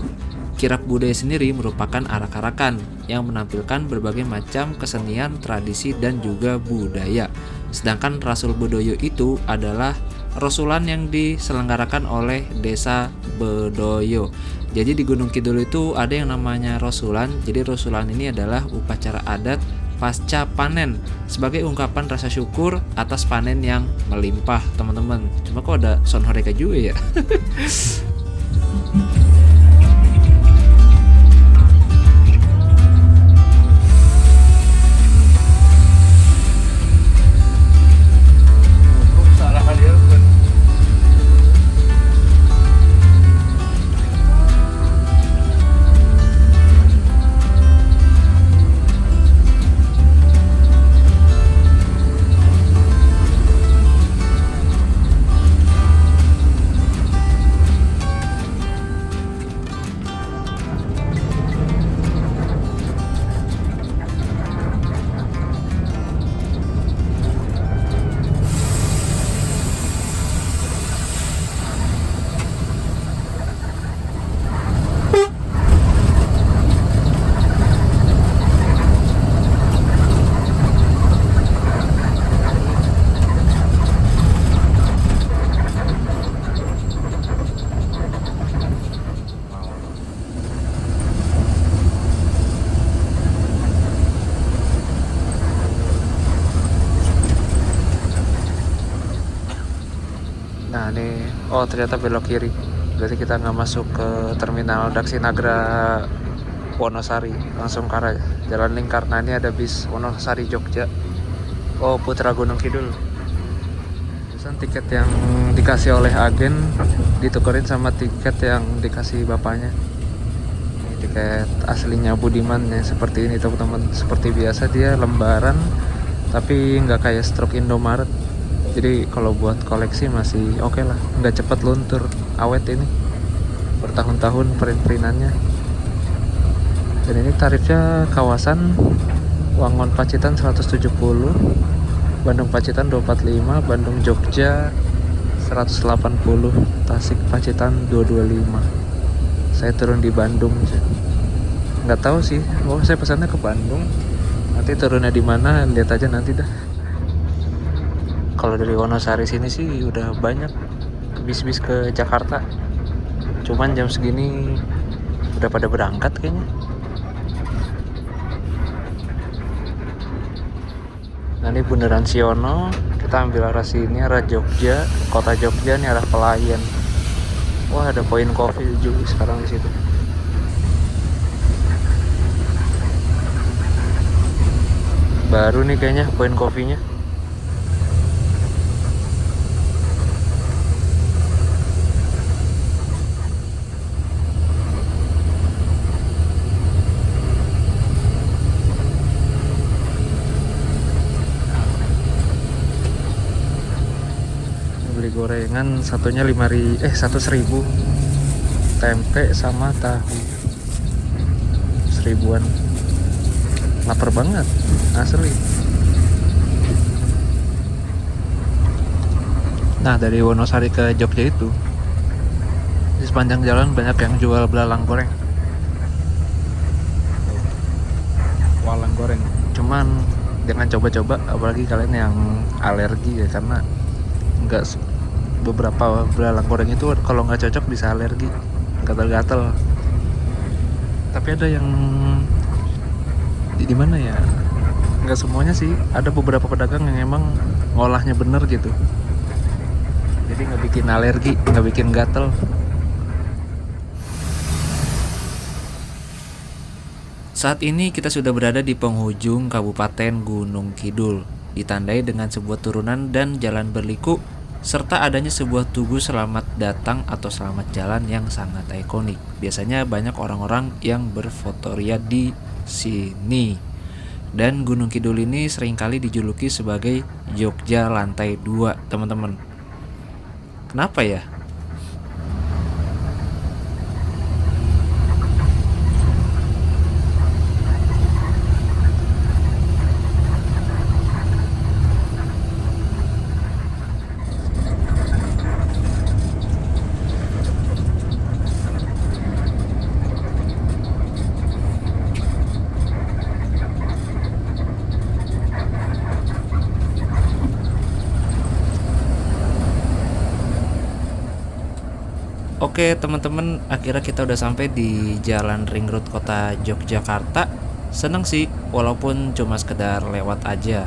Kirap budaya sendiri merupakan arak-arakan yang menampilkan berbagai macam kesenian, tradisi, dan juga budaya. Sedangkan Rasul Bedoyo itu adalah rasulan yang diselenggarakan oleh Desa Bedoyo. Jadi di Gunung Kidul itu ada yang namanya rasulan. Jadi rasulan ini adalah upacara adat pasca panen sebagai ungkapan rasa syukur atas panen yang melimpah, teman-teman. Cuma kok ada sound horeka juga ya. Salah kali ya. Nah ini, oh ternyata belok kiri. Berarti kita nggak masuk ke terminal Daksinagra Wonosari, langsung ke arah Jalan Lingkar. Nah ini ada bis Wonosari Jogja. Oh, Putra Gunung Kidul. Terusan tiket yang dikasih oleh agen ditukerin sama tiket yang dikasih bapaknya. Ini tiket aslinya Budiman ya, seperti ini teman-teman. Seperti biasa dia lembaran, tapi nggak kayak stroke Indomaret. Jadi kalau buat koleksi masih oke lah, nggak cepet luntur, awet ini, bertahun-tahun print-printannya. Dan ini tarifnya kawasan Wangon Pacitan 170, Bandung Pacitan 245, Bandung Jogja 180, Tasik Pacitan 225. Saya turun di Bandung sih. Nggak tahu sih, oh saya pesannya ke Bandung. Nanti turunnya di mana lihat aja nanti dah. Kalau dari Wonosari sini sih udah banyak bis-bis ke Jakarta. Cuman jam segini udah pada berangkat kayaknya. Nah ini Bundaran Siono, kita ambil arah sini, arah Jogja, kota Jogja nih arah Pelayan. Wah ada poin kopi juga sekarang di situ. Baru nih kayaknya poin kopinya. Beli gorengan satunya 1.000, tempe sama tahu 1.000-an. Lapar banget asli. Nah dari Wonosari ke Jogja itu di sepanjang jalan banyak yang jual belalang goreng, walang goreng. Cuman jangan coba-coba, apalagi kalian yang alergi ya, karena beberapa belalang goreng itu kalau nggak cocok bisa alergi, gatal-gatal. Tapi ada yang di mana ya, nggak semuanya sih, ada beberapa pedagang yang emang ngolahnya bener gitu, jadi nggak bikin alergi, nggak bikin gatal. Saat ini kita sudah berada di penghujung Kabupaten Gunung Kidul, ditandai dengan sebuah turunan dan jalan berliku serta adanya sebuah tugu selamat datang atau selamat jalan yang sangat ikonik. Biasanya banyak orang-orang yang berfotoria di sini. Dan Gunung Kidul ini seringkali dijuluki sebagai Jogja lantai 2, teman-teman. Kenapa ya? Oke teman-teman, akhirnya kita udah sampai di Jalan Ring Road Kota Yogyakarta. Seneng sih, walaupun cuma sekedar lewat aja.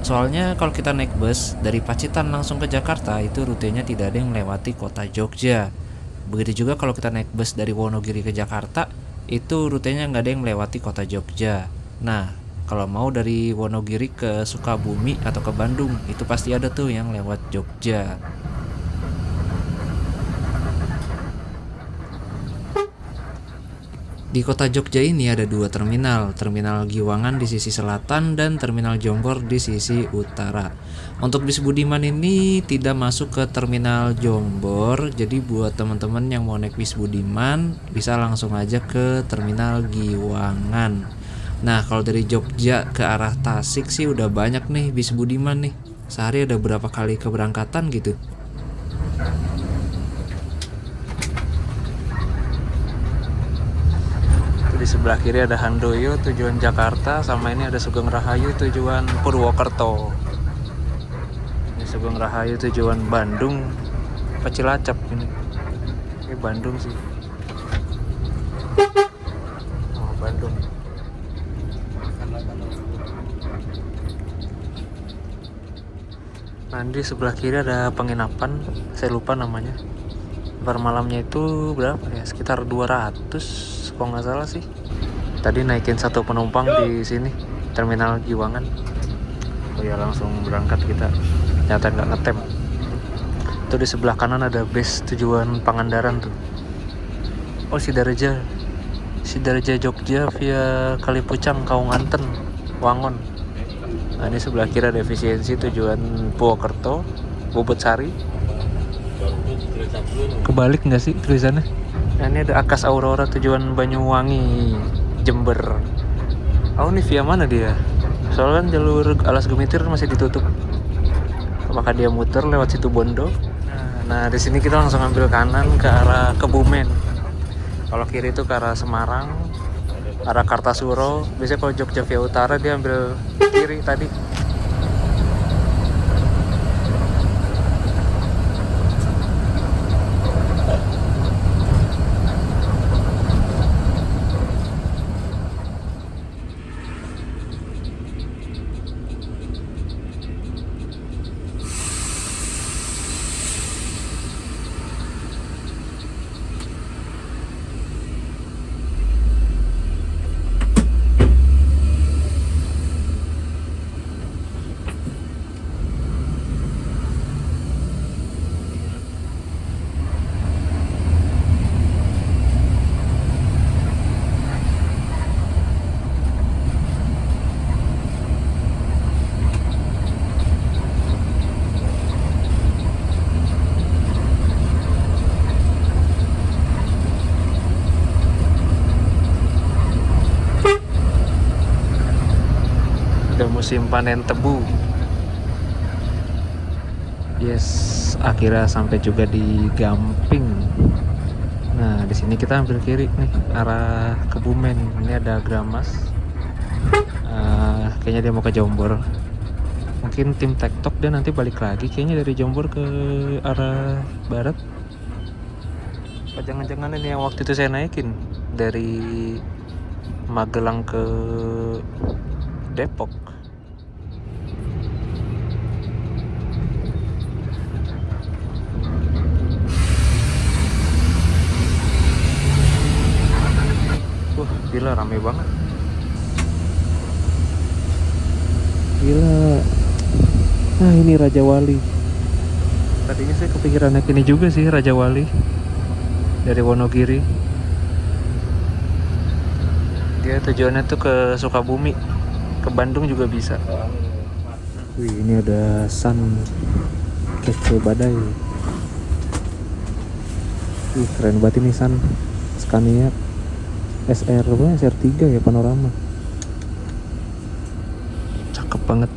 Soalnya kalau kita naik bus dari Pacitan langsung ke Jakarta, itu rutenya tidak ada yang melewati kota Jogja. Begitu juga kalau kita naik bus dari Wonogiri ke Jakarta, itu rutenya nggak ada yang melewati kota Jogja. Nah, kalau mau dari Wonogiri ke Sukabumi atau ke Bandung, itu pasti ada tuh yang lewat Jogja. Di kota Jogja ini ada 2 terminal, Terminal Giwangan di sisi selatan dan Terminal Jombor di sisi utara. Untuk bis Budiman ini tidak masuk ke Terminal Jombor, jadi buat teman-teman yang mau naik bis Budiman bisa langsung aja ke Terminal Giwangan. Nah, kalau dari Jogja ke arah Tasik sih udah banyak nih bis Budiman nih. Sehari ada berapa kali keberangkatan gitu. Di sebelah kiri ada Handoyo tujuan Jakarta, sama ini ada Sugeng Rahayu tujuan Purwokerto. Ini Sugeng Rahayu tujuan Bandung, Cilacap ini. Ini Bandung sih. Oh, Bandung. Nah, di sebelah kiri ada penginapan, saya lupa namanya. Per malamnya itu berapa ya? Sekitar 200 kalau nggak salah sih. Tadi naikin 1 penumpang di sini, Terminal Giwangan. Oh ya, langsung berangkat kita. Ternyata nggak ngetem. Tuh di sebelah kanan ada bus tujuan Pangandaran tuh. Oh, Sidareja Jogja via Kalipucang, Kaunganten, Wangon. Nah, ini sebelah kiri ada Efisiensi tujuan Purwokerto, Bobotsari. Kebalik nggak sih tulisannya? Nah, ini ada Akas Aurora tujuan Banyuwangi, Jember. Oh, ini via mana dia? Soalnya kan jalur Alas Gemitir masih ditutup. Apakah dia muter lewat situ Bondo? Nah, di sini kita langsung ambil kanan ke arah Kebumen. Kalau kiri itu ke arah Semarang, arah Kartasuro. Biasanya kalau Jogja via utara dia ambil kiri tadi. Musim panen tebu. Yes, akhirnya sampai juga di Gamping. Nah, di sini kita ambil kiri nih, arah Kebumen. Ini ada Gramas. Kayaknya dia mau ke Jombor. Mungkin tim TikTok dia nanti balik lagi. Kayaknya dari Jombor ke arah barat. Apa jangan-jangan ini yang waktu itu saya naikin dari Magelang ke Depok. Gila, rame banget. Gila. Nah, ini Raja Wali. Tadinya saya kepikiran naik ini juga sih, Raja Wali dari Wonogiri. Dia tujuannya tuh ke Sukabumi, ke Bandung juga bisa. Wih, ini ada Sun Kece Badai. Wih, keren banget ini Sun Scania SR apa? SR3 ya, panorama. Cakep banget.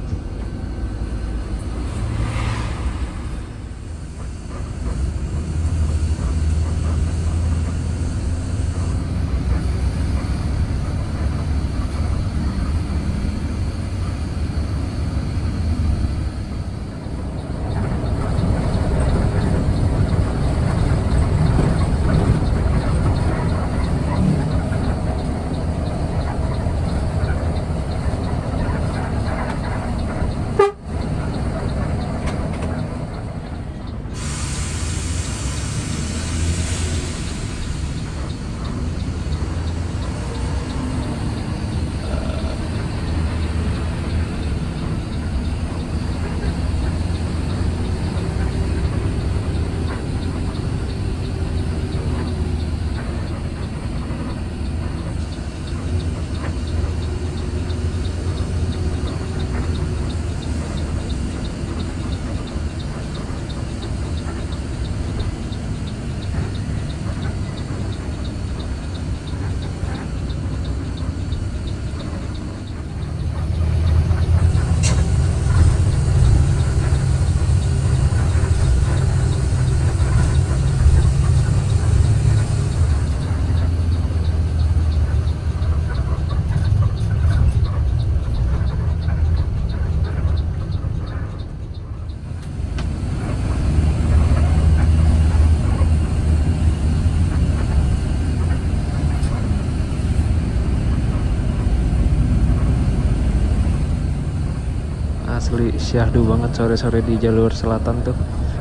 Asli syahdu banget sore-sore di jalur selatan tuh.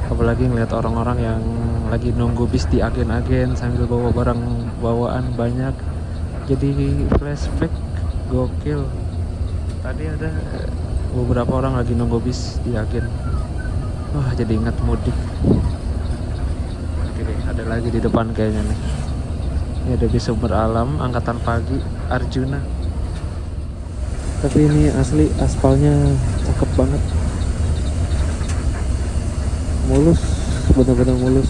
Apalagi ngeliat orang-orang yang lagi nunggu bis di agen-agen sambil bawa barang bawaan banyak. Jadi flashback gokil. Tadi ada beberapa orang lagi nunggu bis di agen. Wah, jadi ingat mudik. Oke deh, ada lagi di depan kayaknya nih. Ini ada bis Sumber Alam angkatan pagi Arjuna. Tapi ini asli aspalnya cakep banget, mulus, bener-bener mulus.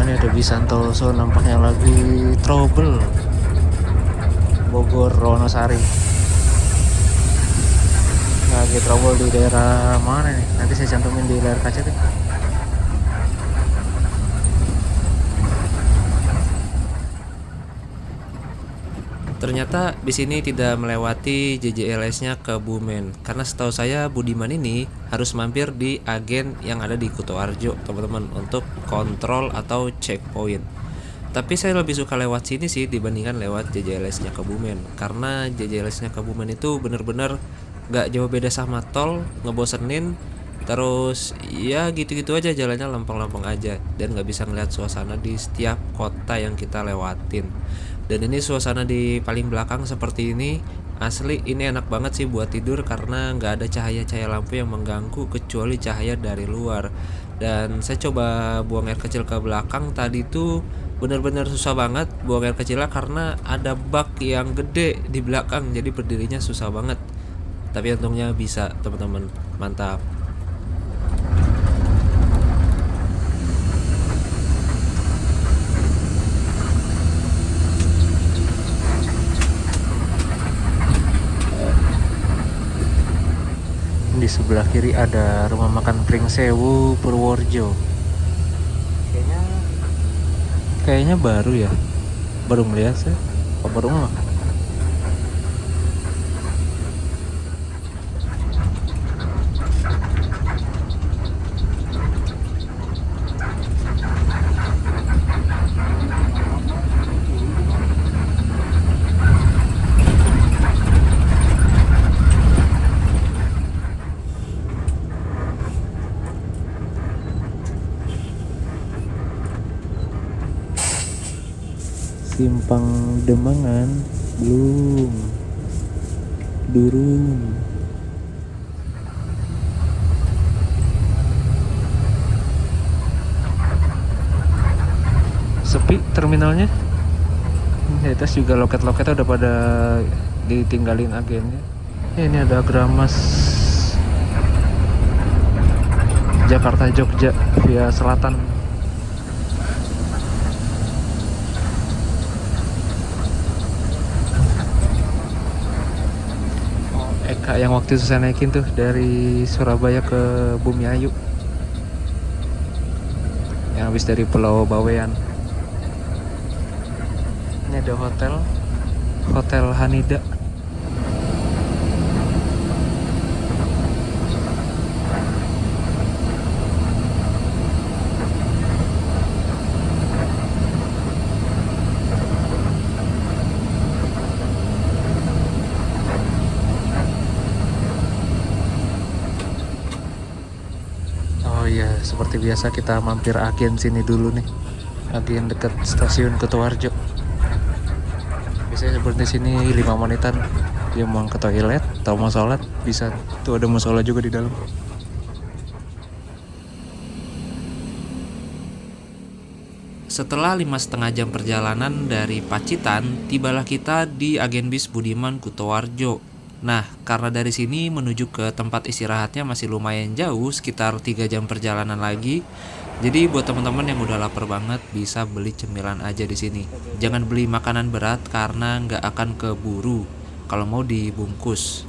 Ini ada bis Santoso nampaknya lagi trouble. Bogor Wonosari lagi trouble di daerah mana nih, nanti saya cantumin di layar kaca deh. Ternyata di sini tidak melewati JJLS-nya ke Bumen, karena setahu saya Budiman ini harus mampir di agen yang ada di Kutoarjo, teman-teman, untuk kontrol atau checkpoint. Tapi saya lebih suka lewat sini sih dibandingkan lewat JJLS-nya ke Bumen, karena JJLS-nya ke Bumen itu bener-bener gak jauh beda sama tol, ngebosenin. Terus ya gitu-gitu aja, jalannya lempeng-lempeng aja, dan gak bisa ngeliat suasana di setiap kota yang kita lewatin. Dan ini suasana di paling belakang seperti ini, asli ini enak banget sih buat tidur karena nggak ada cahaya-cahaya lampu yang mengganggu kecuali cahaya dari luar. Dan saya coba buang air kecil ke belakang tadi tuh bener-bener susah banget buang air kecilnya karena ada bak yang gede di belakang, jadi berdirinya susah banget. Tapi untungnya bisa, teman-teman, mantap. sebelah kiri ada rumah makan Pringsewu Purworejo. Kayaknya baru ya. Baru melihat saya. Oh, baru nggak? Simpang Demangan belum Durung. Sepi terminalnya. Di atas juga loket-loketnya udah pada ditinggalin agennya. Ini ada Gramas Jakarta Jogja via selatan. Eka yang waktu itu saya naikin tuh dari Surabaya ke Bumiayu, yang habis dari Pulau Bawean. Ini ada Hotel Hanida. Oh iya, seperti biasa kita mampir agen sini dulu nih. Agen dekat stasiun Kutoarjo. Biasanya seperti sini 5 menitan. Dia mau ke toilet atau mau sholat bisa. Tuh ada musola juga di dalam. Setelah 5,5 jam perjalanan dari Pacitan, tibalah kita di agen bis Budiman Kutoarjo. Nah, karena dari sini menuju ke tempat istirahatnya masih lumayan jauh, sekitar 3 jam perjalanan lagi. Jadi buat teman-teman yang udah lapar banget bisa beli cemilan aja di sini. Jangan beli makanan berat karena nggak akan keburu kalau mau dibungkus.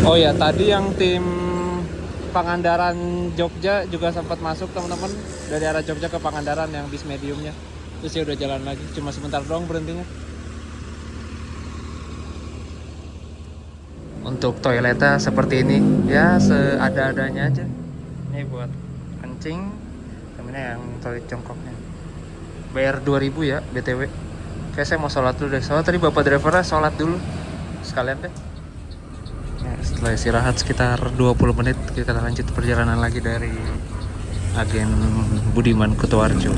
Oh ya, tadi yang tim Pangandaran Jogja juga sempat masuk teman-teman, dari arah Jogja ke Pangandaran yang bis mediumnya. Terus ya udah jalan lagi, cuma sebentar doang berhentinya. Untuk toiletnya seperti ini, ya seada-adanya aja. Ini buat kencing, temennya yang toilet jongkoknya. Bayar 2.000 ya BTW. Kayak saya mau sholat dulu deh, soalnya tadi bapak drivernya sholat dulu sekalian deh. Nah, setelah istirahat sekitar 20 menit kita lanjut perjalanan lagi dari agen Budiman Kutoarjo.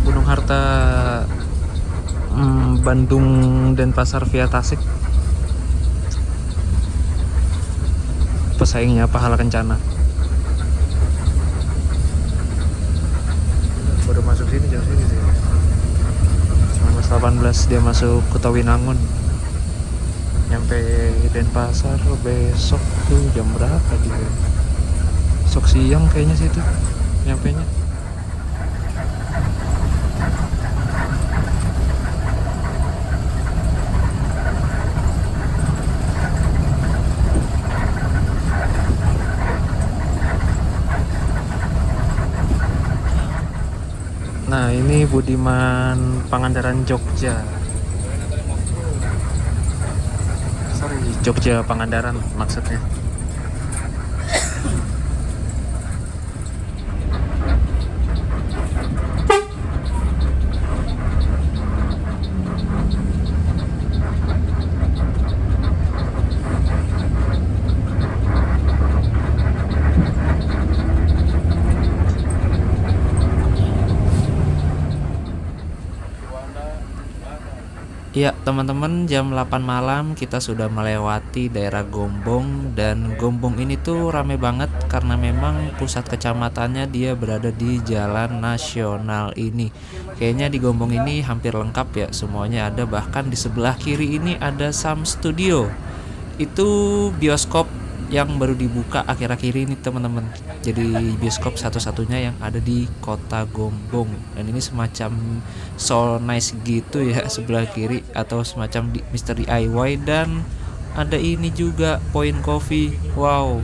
Gunung Harta, Bandung Denpasar via Tasik. Pesaingnya Pahala Kencana. Baru masuk sini jam sini sih. 19.18 dia masuk Kutawinangun. Nyampe Denpasar besok tuh jam berapa juga? Besok siang kayaknya sih tuh nyampenya. Nah ini Budiman Pangandaran Jogja. Sorry, Jogja Pangandaran maksudnya. Ya teman-teman, jam 8 malam kita sudah melewati daerah Gombong. Dan Gombong ini tuh rame banget karena memang pusat kecamatannya dia berada di jalan nasional ini. Kayaknya di Gombong ini hampir lengkap ya, semuanya ada. Bahkan di sebelah kiri ini ada Sam Studio. Itu bioskop yang baru dibuka akhir-akhir ini teman-teman. Jadi bioskop satu-satunya yang ada di Kota Gombong, dan ini semacam so nice gitu ya sebelah kiri, atau semacam di Mr. DIY. Dan ada ini juga Point Coffee. Wow,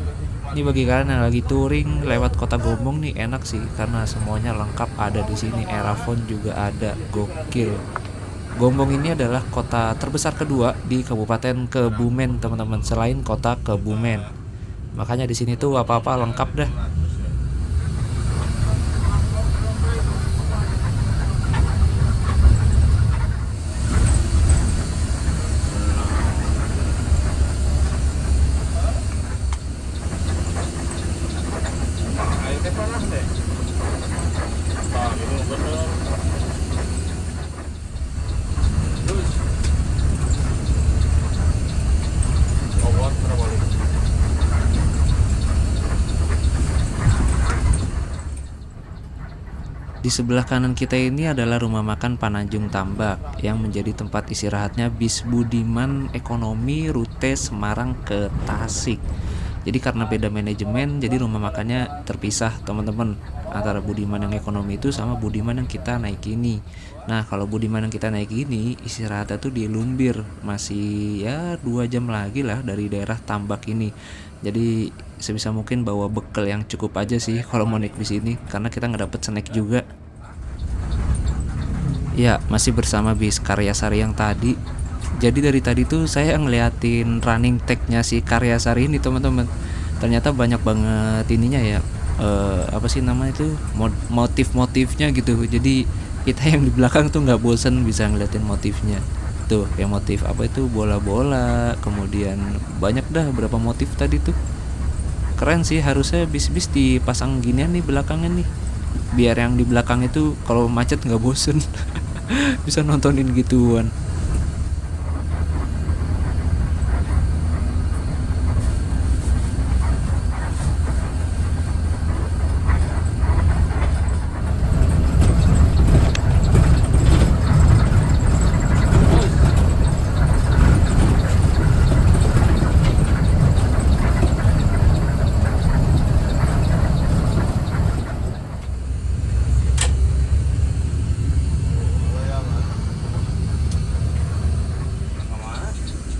ini bagi kalian yang lagi touring lewat Kota Gombong nih enak sih, karena semuanya lengkap ada di sini. Erafon juga ada, gokil. Gombong ini adalah kota terbesar kedua di Kabupaten Kebumen teman-teman, selain kota Kebumen. Makanya di sini tuh apa-apa lengkap dah. Di sebelah kanan kita ini adalah rumah makan Pananjung Tambak yang menjadi tempat istirahatnya bis Budiman Ekonomi rute Semarang ke Tasik. Jadi karena beda manajemen, jadi rumah makannya terpisah teman-teman, antara Budiman yang ekonomi itu sama Budiman yang kita naik ini. Nah kalau Budiman yang kita naik ini istirahatnya tuh di Lumbir, masih ya 2 jam lagi lah dari daerah Tambak ini. Jadi sebisa mungkin bawa bekal yang cukup aja sih kalau mau naik bis ini, karena kita nggak dapet snack juga. Ya masih bersama bis Karyasari yang tadi. Jadi dari tadi tuh saya ngeliatin running tag-nya si Karyasari ini teman-teman. Ternyata banyak banget ininya ya, apa sih namanya itu, motif-motifnya gitu. Jadi kita yang di belakang tuh nggak bosen bisa ngeliatin motifnya. Tuh kayak motif apa itu, bola-bola, kemudian banyak dah berapa motif tadi tuh. Keren sih, harusnya bis-bis dipasang ginian nih belakangnya nih, biar yang di belakang itu kalau macet nggak bosen. Bisa nontonin gituan.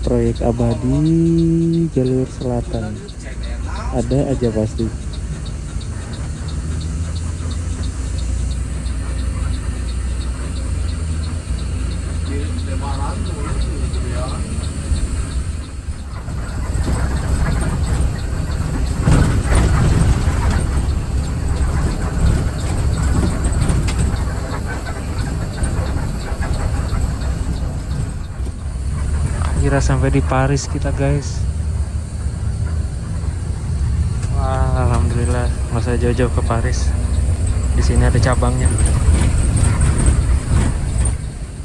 Proyek abadi jalur selatan ada aja pasti. Akhirnya sampai di Paris kita guys. Wah, alhamdulillah nggak usah jauh-jauh ke Paris. Di sini ada cabangnya.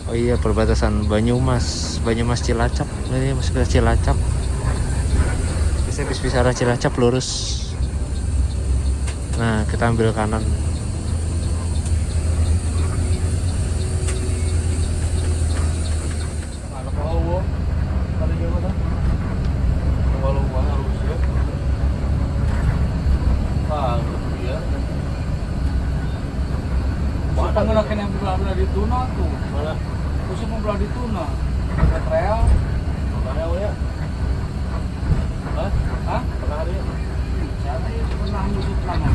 Oh iya, perbatasan Banyumas Cilacap. Ini masuk ke Cilacap. Bisa arah Cilacap lurus. Nah, kita ambil kanan. Tangan akan yang belah di Tuna tuh. Mana? Terus mau belah di Tuna. Dekat rel. Mana ya? Hah? Hah? Pernah ada ya? Saya pernah musuh lama.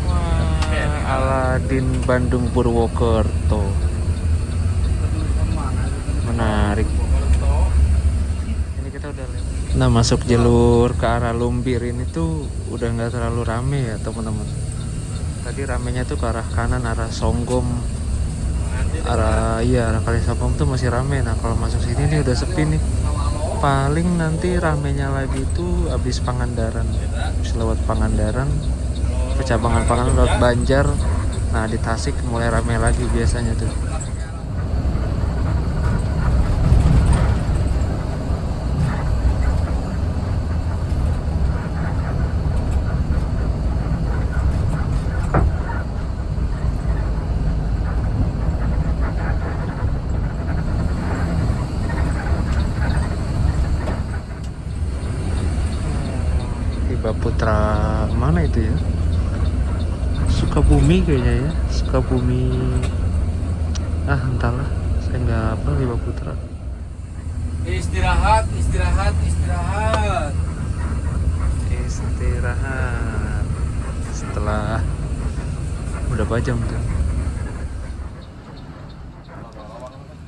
Wah, Aladin Bandung Purwokerto. Menarik. Ini kita udah lewat. Nah, masuk jalur ke arah Lumbir ini tuh udah nggak terlalu rame ya teman-teman. Tadi ramenya tuh ke arah kanan, arah Songgom, arah Kali Sabong tuh masih rame. Nah kalau masuk sini nih udah sepi nih. Paling nanti ramenya lagi tuh abis Pangandaran, abis lewat Pangandaran, Pecabangan lewat Banjar. Nah di Tasik mulai rame lagi biasanya tuh. Baputra mana itu ya? Sukabumi kayaknya ya, Sukabumi. Entahlah, saya nggak apa Lima Putra. Istirahat, istirahat, istirahat. Istirahat. Setelah berapa jam tuh?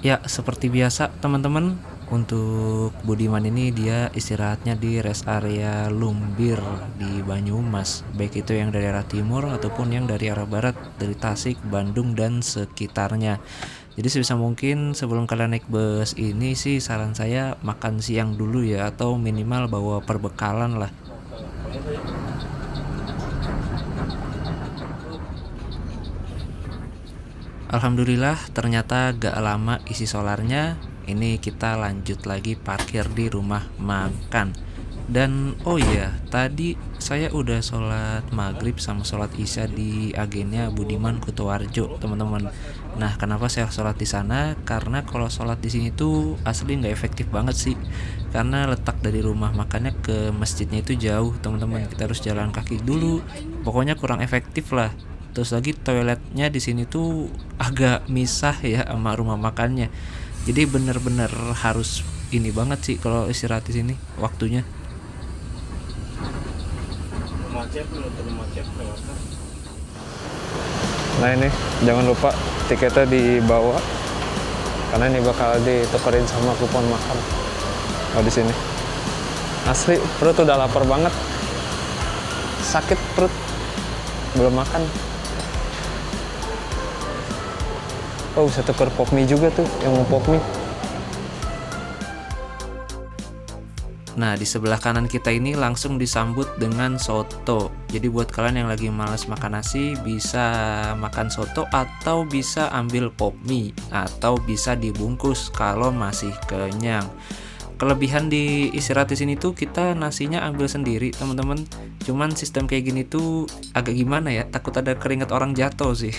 Ya, seperti biasa teman-teman, untuk Budiman ini dia istirahatnya di rest area Lumbir di Banyumas, baik itu yang dari arah timur ataupun yang dari arah barat, dari Tasik, Bandung dan sekitarnya. Jadi sebisa mungkin sebelum kalian naik bus ini sih saran saya makan siang dulu ya, atau minimal bawa perbekalan lah. Alhamdulillah ternyata gak lama isi solarnya. Ini kita lanjut lagi parkir di rumah makan. Dan oh iya, tadi saya udah sholat maghrib sama sholat isya di agennya Budiman Kutoarjo, teman-teman. Nah, kenapa saya sholat di sana? Karena kalau sholat di sini tuh asli nggak efektif banget sih. Karena letak dari rumah makannya ke masjidnya itu jauh, teman-teman. Kita harus jalan kaki dulu. Pokoknya kurang efektif lah. Terus lagi toiletnya di sini tuh agak misah ya sama rumah makannya. Jadi bener-bener harus ini banget sih kalau istirahat di sini waktunya. Nah ini jangan lupa tiketnya dibawa karena ini bakal ditukerin sama kupon makan. Di sini asli perut udah lapar banget, sakit perut, belum makan. Oh bisa tuker pop mie juga tuh yang mau pop mie. Nah, di sebelah kanan kita ini langsung disambut dengan soto. Jadi buat kalian yang lagi malas makan nasi, bisa makan soto atau bisa ambil pop mie atau bisa dibungkus kalau masih kenyang. Kelebihan di istirahat di sini tuh kita nasinya ambil sendiri, teman-teman. Cuman sistem kayak gini tuh agak gimana ya? Takut ada keringat orang jatuh sih.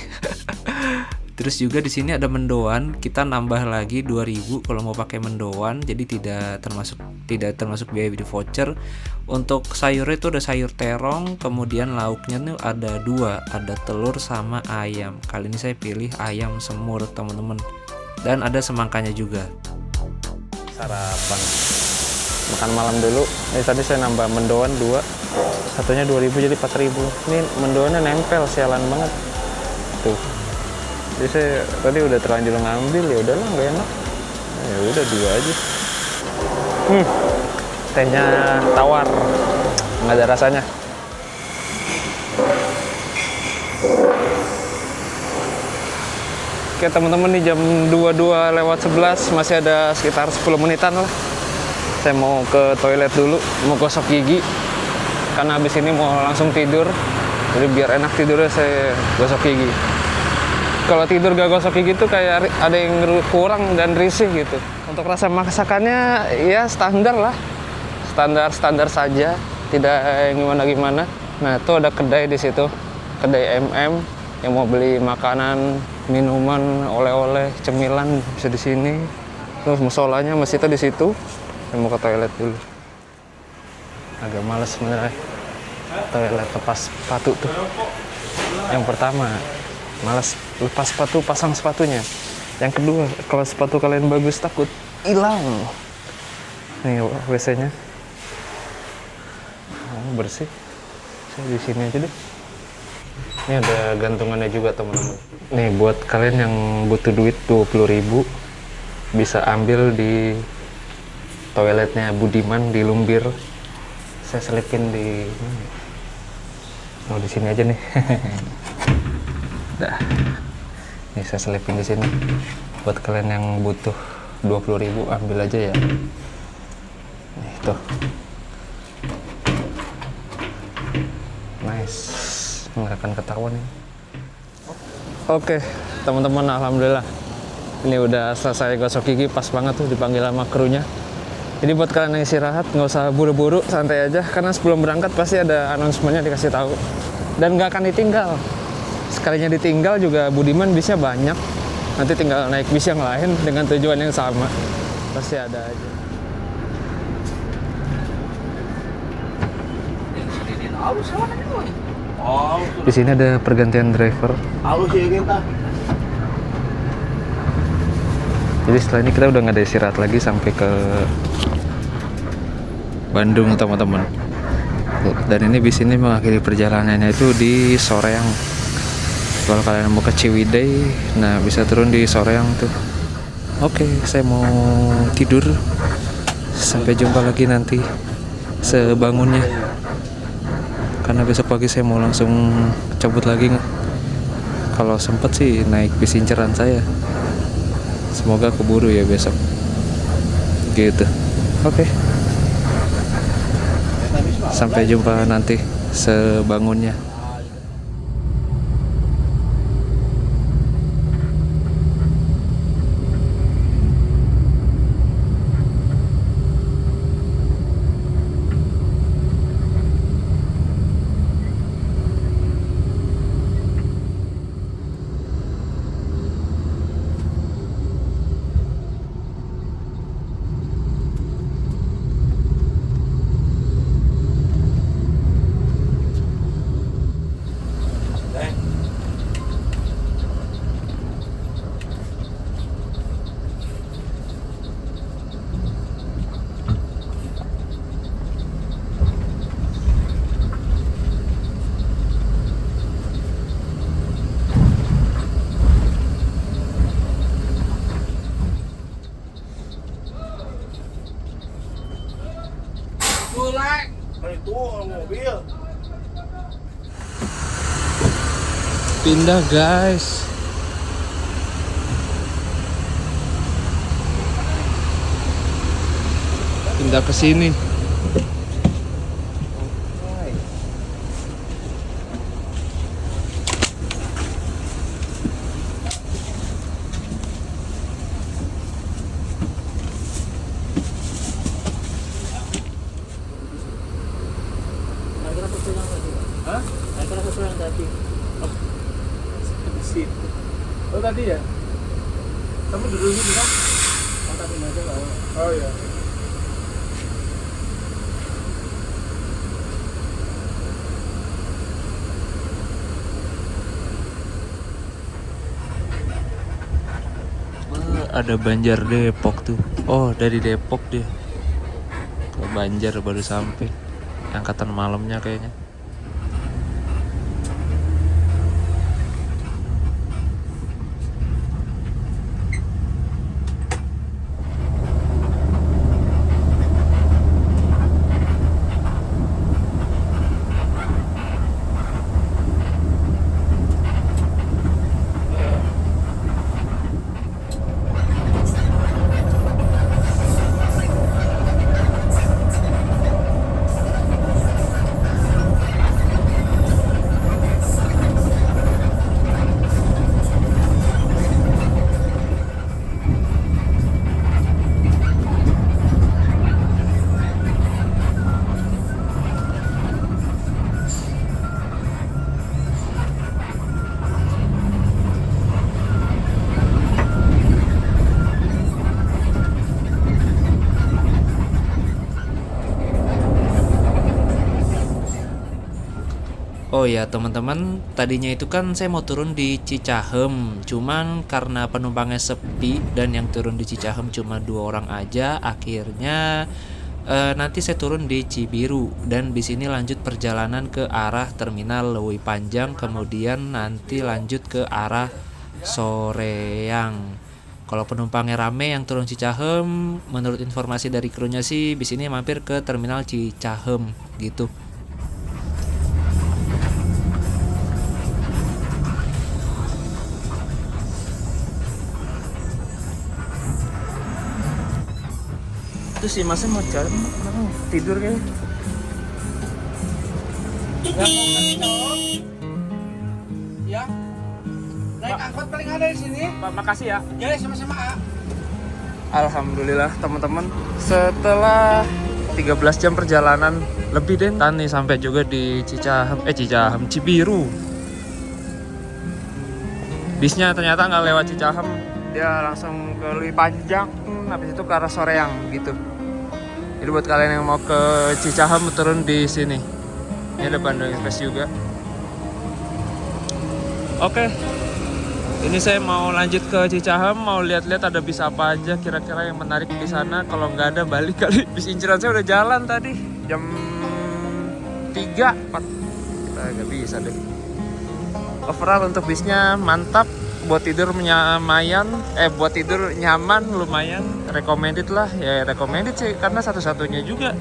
Terus juga di sini ada mendoan, kita nambah lagi 2.000 kalau mau pakai mendoan, jadi tidak termasuk biaya di voucher. Untuk sayurnya itu ada sayur terong, kemudian lauknya tuh ada 2, ada telur sama ayam. Kali ini saya pilih ayam semur, teman-teman. Dan ada semangkanya juga. Sarapan, makan malam dulu. Tadi saya nambah mendoan 2, satunya 2.000 jadi 4.000. Ini mendoannya nempel, sialan banget tuh. Jadi saya tadi udah terlanjur ngambil, ya udahlah nggak enak, ya udah 2 aja. Tehnya tawar, nggak ada rasanya. Oke teman-teman, di jam 22:11 masih ada sekitar 10 menitan lah. Saya mau ke toilet dulu, mau gosok gigi, karena habis ini mau langsung tidur. Jadi biar enak tidurnya saya gosok gigi. Kalau tidur gak gosok gigi tuh kayak ada yang kurang dan risih gitu. Untuk rasa masakannya ya standar lah, standar saja, tidak gimana. Nah itu ada kedai di situ, kedai MM, yang mau beli makanan, minuman, oleh-oleh, cemilan bisa di sini. Terus musolanya masjidnya di situ. Saya mau ke toilet dulu. Agak males sebenarnya toilet lepas sepatu tuh. Yang pertama, malas lepas sepatu, pasang sepatunya. Yang kedua, kalau sepatu kalian bagus takut hilang. Nih WC-nya bersih. Saya di sini aja deh. Ini ada gantungannya juga teman-teman. Nih buat kalian yang butuh duit 20.000 bisa ambil di toiletnya Budiman di Lumbir. Saya selipin di di sini aja nih. Dah. Nih saya selipin di sini. Buat kalian yang butuh 20.000 ambil aja ya. Nih tuh. Nice. Nggak akan ketahuan ya. Oke, teman-teman, alhamdulillah. Ini udah selesai gosok gigi, pas banget tuh dipanggil sama krunya. Jadi buat kalian yang istirahat nggak usah buru-buru, santai aja. Karena sebelum berangkat pasti ada announcement-nya dikasih tahu. Dan nggak akan ditinggal. Sekalinya ditinggal juga Budiman bisnya banyak. Nanti tinggal naik bis yang lain dengan tujuan yang sama. Pasti ada aja. Halus mana nih? Oh, Di sini ada pergantian driver. halus ya kita. Jadi setelah ini kita udah nggak ada istirahat lagi sampai ke Bandung teman-teman. Dan ini bis ini mengakhiri perjalanannya itu di Soreang. Kalau kalian mau ke Ciwidey, nah bisa turun di Soreang tuh. Oke, saya mau tidur. Sampai jumpa lagi nanti sebangunnya. Karena besok pagi saya mau langsung cabut lagi. Kalau sempet sih naik bis inceran saya. Semoga keburu ya besok. Gitu. Oke. Sampai jumpa nanti sebangunnya. Pindah guys. Pindah ke sini. Oh tadi ya? Kamu duduk sini kan? Angkatin aja lah. Oh iya. Ada Banjar Depok tuh. Oh, dari Depok dia ke Banjar baru sampai. Angkatan malamnya kayaknya. Oh ya teman-teman, tadinya itu kan saya mau turun di Cicahem, cuman karena penumpangnya sepi dan yang turun di Cicahem cuma 2 orang aja, akhirnya nanti saya turun di Cibiru dan di sini lanjut perjalanan ke arah terminal Leuwi Panjang, kemudian nanti lanjut ke arah Soreang. Kalau penumpangnya rame yang turun Cicahem, menurut informasi dari krunya sih bis ini mampir ke terminal Cicahem gitu. Itu sih masnya mau jalan, tidur kayaknya. Ya. Naik angkot paling ada di sini. Pak, makasih ya. Ya, sama-sama. Alhamdulillah teman-teman, setelah 13 jam perjalanan lebih deh, nih sampai juga di Cicahem, Cibiru. Bisnya ternyata nggak lewat Cicahem, dia langsung ke Leuwi Panjang, habis itu ke arah Soreang gitu. Jadi buat kalian yang mau ke Cicahem turun di sini. Ini ada Bandung Express juga. Oke, ini saya mau lanjut ke Cicahem, mau lihat-lihat ada bis apa aja kira-kira yang menarik di sana. Kalau nggak ada balik kali. Bis inceran saya udah jalan tadi jam 3, 4. Kita nggak bisa deh. Overall untuk bisnya mantap, buat tidur buat tidur nyaman, lumayan, recommended lah. Ya recommended sih karena satu-satunya juga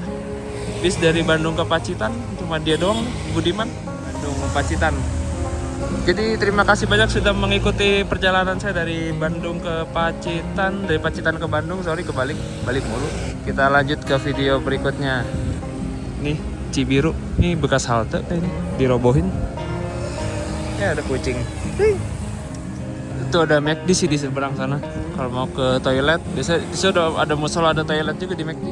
bis dari Bandung ke Pacitan, cuma dia doang, Budiman, Bandung Pacitan. Jadi terima kasih banyak sudah mengikuti perjalanan saya dari Bandung ke Pacitan, dari Pacitan ke Bandung, balik mulu. Kita lanjut ke video berikutnya. Nih Cibiru, ini bekas halte kayaknya, dirobohin. Ya ada kucing. Itu ada McD sih di seberang sana. Kalau mau ke toilet, biasa ada musola, ada toilet juga di McD.